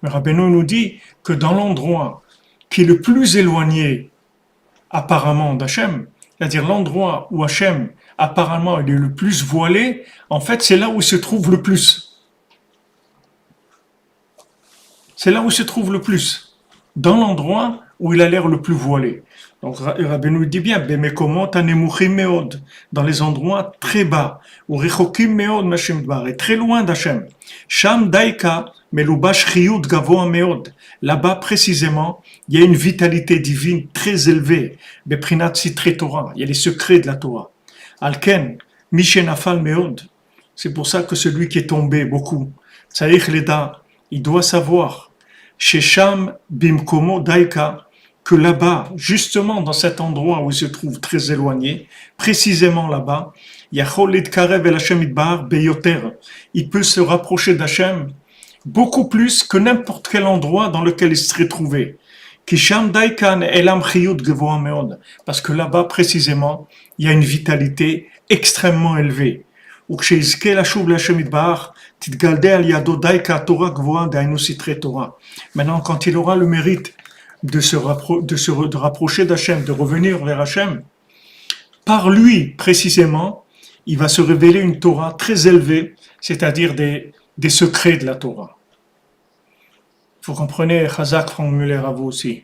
Mais Rabbeinu nous dit que dans l'endroit qui est le plus éloigné apparemment d'Hachem, c'est-à-dire l'endroit où Hachem apparemment il est le plus voilé, en fait c'est là où il se trouve le plus. C'est là où il se trouve le plus. Dans l'endroit où il a l'air le plus voilé. Donc Rabbeinu dit bien, Bemekomot hanemuchim meod, dans les endroits très bas, ou rechokim meod m'Hashem Dvar, et très loin d'Hashem. Sham daika melubash chiyut gavoa meod. Là-bas précisément, il y a une vitalité divine très élevée. Beprinat sitre Torah, il y a les secrets de la Torah. Alken, mishenafal meod. C'est pour ça que celui qui est tombé beaucoup, Tsaïch Leda, il doit savoir, Shesham Bimkomo Daika, que là-bas, justement dans cet endroit où il se trouve très éloigné, précisément là-bas, Yachol Karev El Hashem Idbar Beyoter, il peut se rapprocher d'Hachem beaucoup plus que n'importe quel endroit dans lequel il serait trouvé. Kisham Daikan Elam Chiyut Gevoa Meod, parce que là-bas, précisément, il y a une vitalité extrêmement élevée. Maintenant, quand il aura le mérite de rapprocher d'Hachem, de revenir vers Hachem, par lui, précisément, il va se révéler une Torah très élevée, c'est-à-dire des secrets de la Torah. Vous comprenez, Chazak Franck Muller à vous aussi.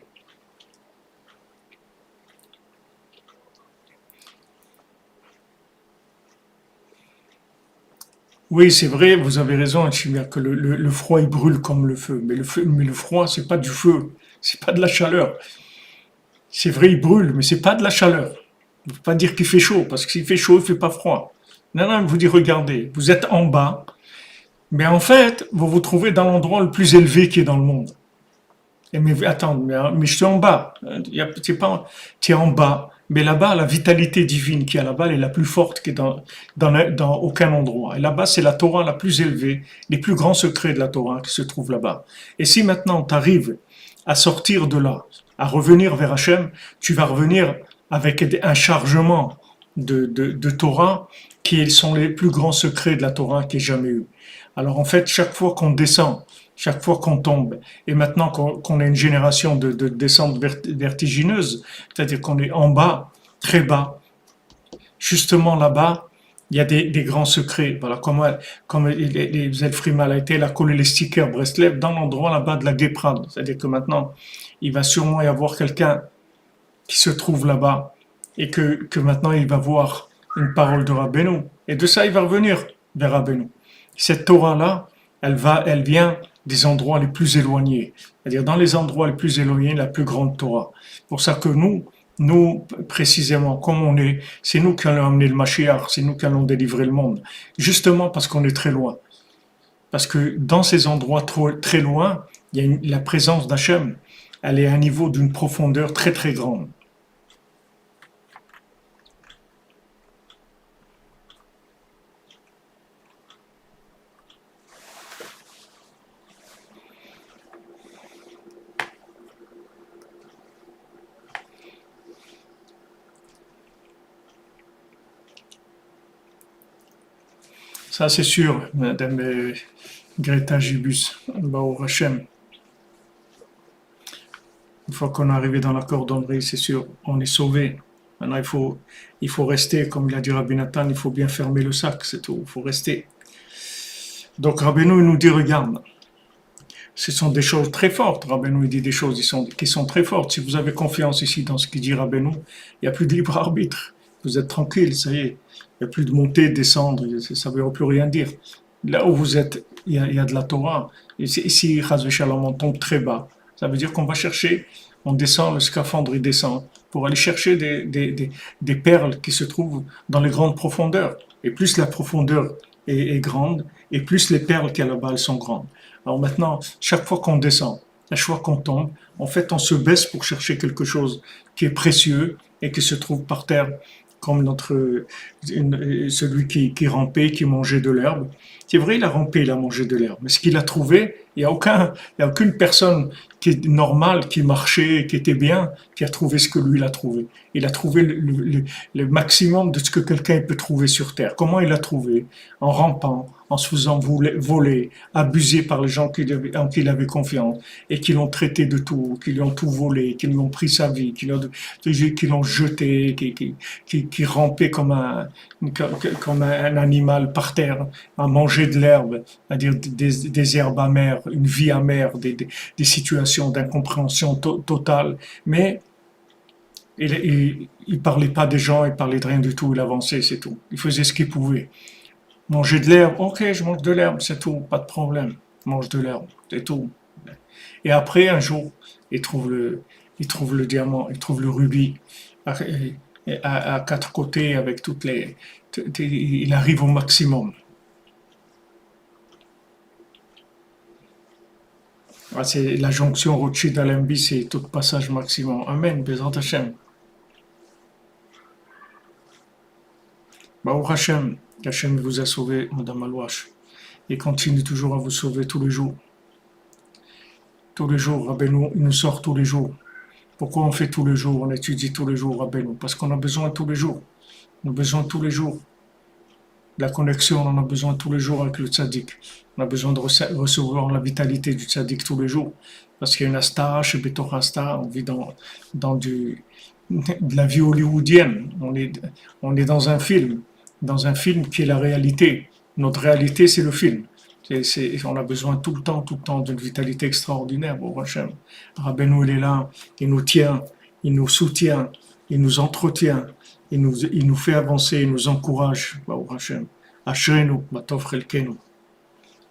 Oui, c'est vrai, vous avez raison, Chimia, que le froid il brûle comme le feu. Mais le froid, c'est pas du feu, c'est pas de la chaleur. C'est vrai, il brûle, mais c'est pas de la chaleur. Il ne faut pas dire qu'il fait chaud, parce que s'il fait chaud, il fait pas froid. Non, non, il vous dit, regardez, vous êtes en bas, mais en fait, vous vous trouvez dans l'endroit le plus élevé qui est dans le monde. Et mais attends, mais je suis en bas. Tu es en bas, mais là-bas, la vitalité divine qui est là-bas, elle est la plus forte qui est dans aucun endroit. Et là-bas, c'est la Torah la plus élevée, les plus grands secrets de la Torah qui se trouvent là-bas. Et si maintenant tu arrives à sortir de là, à revenir vers Hachem, tu vas revenir avec un chargement de Torah qui sont les plus grands secrets de la Torah qu'il y ait jamais eu. Alors en fait, chaque fois qu'on descend, chaque fois qu'on tombe, et maintenant qu'on a une génération de descente vertigineuse, c'est-à-dire qu'on est en bas, très bas, justement là-bas, il y a des grands secrets. Voilà, comme les Frimal a été, il a collé les stickers Breslev dans l'endroit là-bas de la Guéprade. C'est-à-dire que maintenant, il va sûrement y avoir quelqu'un qui se trouve là-bas et que maintenant il va voir une parole de Rabbeinu. Et de ça, il va revenir vers Rabbeinu. Cette Torah-là, elle vient des endroits les plus éloignés. C'est-à-dire dans les endroits les plus éloignés, la plus grande Torah. Pour ça que nous, précisément, comme on est, c'est nous qui allons amener le Mashiach, c'est nous qui allons délivrer le monde. Justement parce qu'on est très loin. Parce que dans ces endroits très loin, il y a la présence d'Hachem. Elle est à un niveau d'une profondeur très très grande. Ça, c'est sûr, Madame Greta Gibus, Baruch Hashem. Une fois qu'on est arrivé dans la cordonnerie, c'est sûr, on est sauvé. Maintenant, il faut rester, comme il a dit Rabbi Nathan, il faut bien fermer le sac, c'est tout, il faut rester. Donc Rabbeinu nous dit, regarde, ce sont des choses très fortes. Rabbeinu dit des choses qui sont très fortes. Si vous avez confiance ici dans ce qu'il dit Rabbeinu, il n'y a plus de libre arbitre. Vous êtes tranquille, ça y est. Il n'y a plus de monter, descendre, ça ne veut plus rien dire. Là où vous êtes, il y a de la Torah. Et si Chaz Shalom, on tombe très bas, ça veut dire qu'on va chercher, on descend, le scaphandre il descend, pour aller chercher des perles qui se trouvent dans les grandes profondeurs. Et plus la profondeur est grande, et plus les perles qu'il y a là-bas, elles sont grandes. Alors maintenant, chaque fois qu'on descend, chaque fois qu'on tombe, en fait, on se baisse pour chercher quelque chose qui est précieux et qui se trouve par terre, comme celui qui rampait, qui mangeait de l'herbe. C'est vrai, il a rampé, il a mangé de l'herbe. Mais ce qu'il a trouvé, il n'y a aucune personne qui est normale, qui marchait, qui était bien, qui a trouvé ce que lui, il a trouvé. Il a trouvé le maximum de ce que quelqu'un peut trouver sur Terre. Comment il l'a trouvé? En rampant, en se faisant voler, abusé par les gens en qui il avait confiance, et qui l'ont traité de tout, qui lui ont tout volé, qui lui ont pris sa vie, qui l'ont jeté, qui rampait comme un animal par terre, à manger de l'herbe, c'est-à-dire des herbes amères, une vie amère, des situations d'incompréhension totale. Mais il parlait pas des gens, il parlait de rien du tout, il avançait, c'est tout. Il faisait ce qu'il pouvait. Manger de l'herbe, ok, je mange de l'herbe, c'est tout, pas de problème. Je mange de l'herbe, c'est tout. Et après, un jour, il trouve il trouve le diamant, il trouve le rubis à, à quatre côtés avec toutes les. Il arrive au maximum. Ah, c'est la jonction Rothschild-Alembi, c'est tout passage maximum. Amen, Bezrat Hashem. Baruch Hashem, Hashem vous a sauvé, Madame Alouache, et continue toujours à vous sauver tous les jours. Tous les jours, Rabbeinu, il nous sort tous les jours. Pourquoi on fait tous les jours, on étudie tous les jours, Rabbeinu? Parce qu'on a besoin tous les jours. On a besoin tous les jours. La connexion, on en a besoin tous les jours avec le tzaddik. On a besoin de recevoir la vitalité du tzaddik tous les jours. Parce qu'il y a une asta, chez Betor Asta, on vit dans de la vie hollywoodienne. On est dans un film qui est la réalité. Notre réalité, c'est le film. On a besoin tout le temps d'une vitalité extraordinaire. Bon, Hachem, Rabbeinu, il est là, il nous tient, il nous soutient, il nous entretient, il nous fait avancer, il nous encourage. Bon, Hachem, Ashrenu, Matov Chelkenu.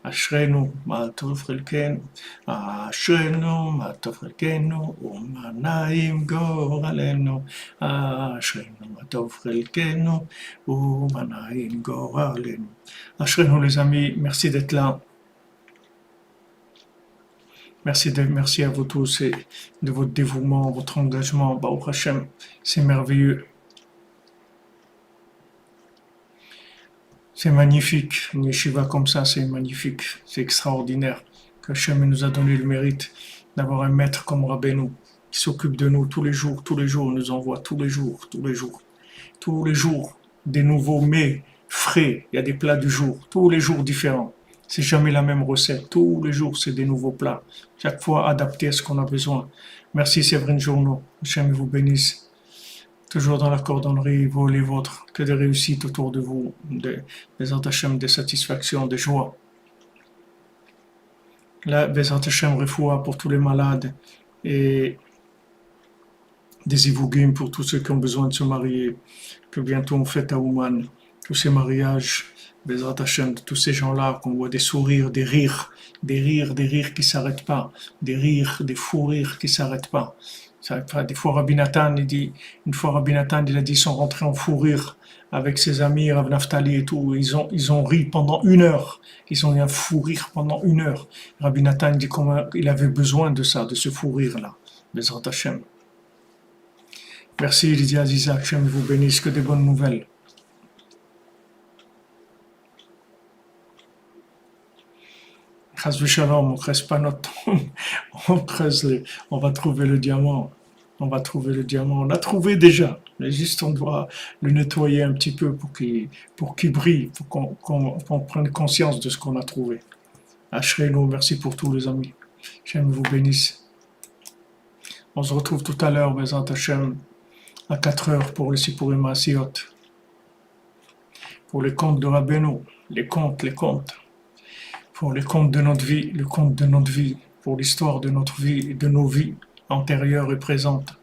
אשרינו מה טוב חלקנו, אשרינו מה טוב חלקנו, ומה נעים גורלנו, אשרינו מה טוב חלקנו, ומה נעים גורלנו. אשרינו les amis, merci d'être là. Merci à vous tous et de votre dévouement, votre engagement. Baruch Hashem, c'est merveilleux. C'est magnifique, une yeshiva comme ça, c'est magnifique, c'est extraordinaire. Que Hachem nous a donné le mérite d'avoir un maître comme Rabbeinu, qui s'occupe de nous tous les jours, il nous envoie tous les jours, des nouveaux mets frais, il y a des plats du jour, tous les jours différents. C'est jamais la même recette, tous les jours c'est des nouveaux plats, chaque fois adaptés à ce qu'on a besoin. Merci Séverine Journeau, Hachem vous bénisse. Toujours dans la cordonnerie, vous les vôtres, que des réussites autour de vous, des Hachem, des satisfactions, des joies. Là, Bezrat Hashem Refoua pour tous les malades et des Ivougim pour tous ceux qui ont besoin de se marier, que bientôt on fête à Ouman, tous ces mariages, Bezrat Hashem, de tous ces gens-là, qu'on voit des sourires, des rires qui ne s'arrêtent pas, des rires, des fous rires qui ne s'arrêtent pas. Des fois, Rabbi Nathan, il a dit, ils sont rentrés en fou rire avec ses amis, Rav Naftali et tout. Ils ont ri pendant 1 heure. Ils ont eu un fou rire pendant 1 heure. Rabbi Nathan dit comment il avait besoin de ça, de ce fou rire-là. Bezrat Hashem. Merci Lydia Aziza, Hashem vous bénisse, que des bonnes nouvelles. Chas v'shalom, on creuse pas notre tombe, on va trouver le diamant. On va trouver le diamant. On l'a trouvé déjà, mais juste on doit le nettoyer un petit peu pour qu'il brille, pour qu'on prenne conscience de ce qu'on a trouvé. Ashrenu, merci pour tous les amis. Hachem vous bénisse. On se retrouve tout à l'heure, Bezrat Hashem, à 4 heures pour le Sipurim Asiyot. Pour les contes de Rabbeinu, les contes. Pour les contes de notre vie, le conte de notre vie, pour l'histoire de notre vie et de nos vies antérieures et présentes.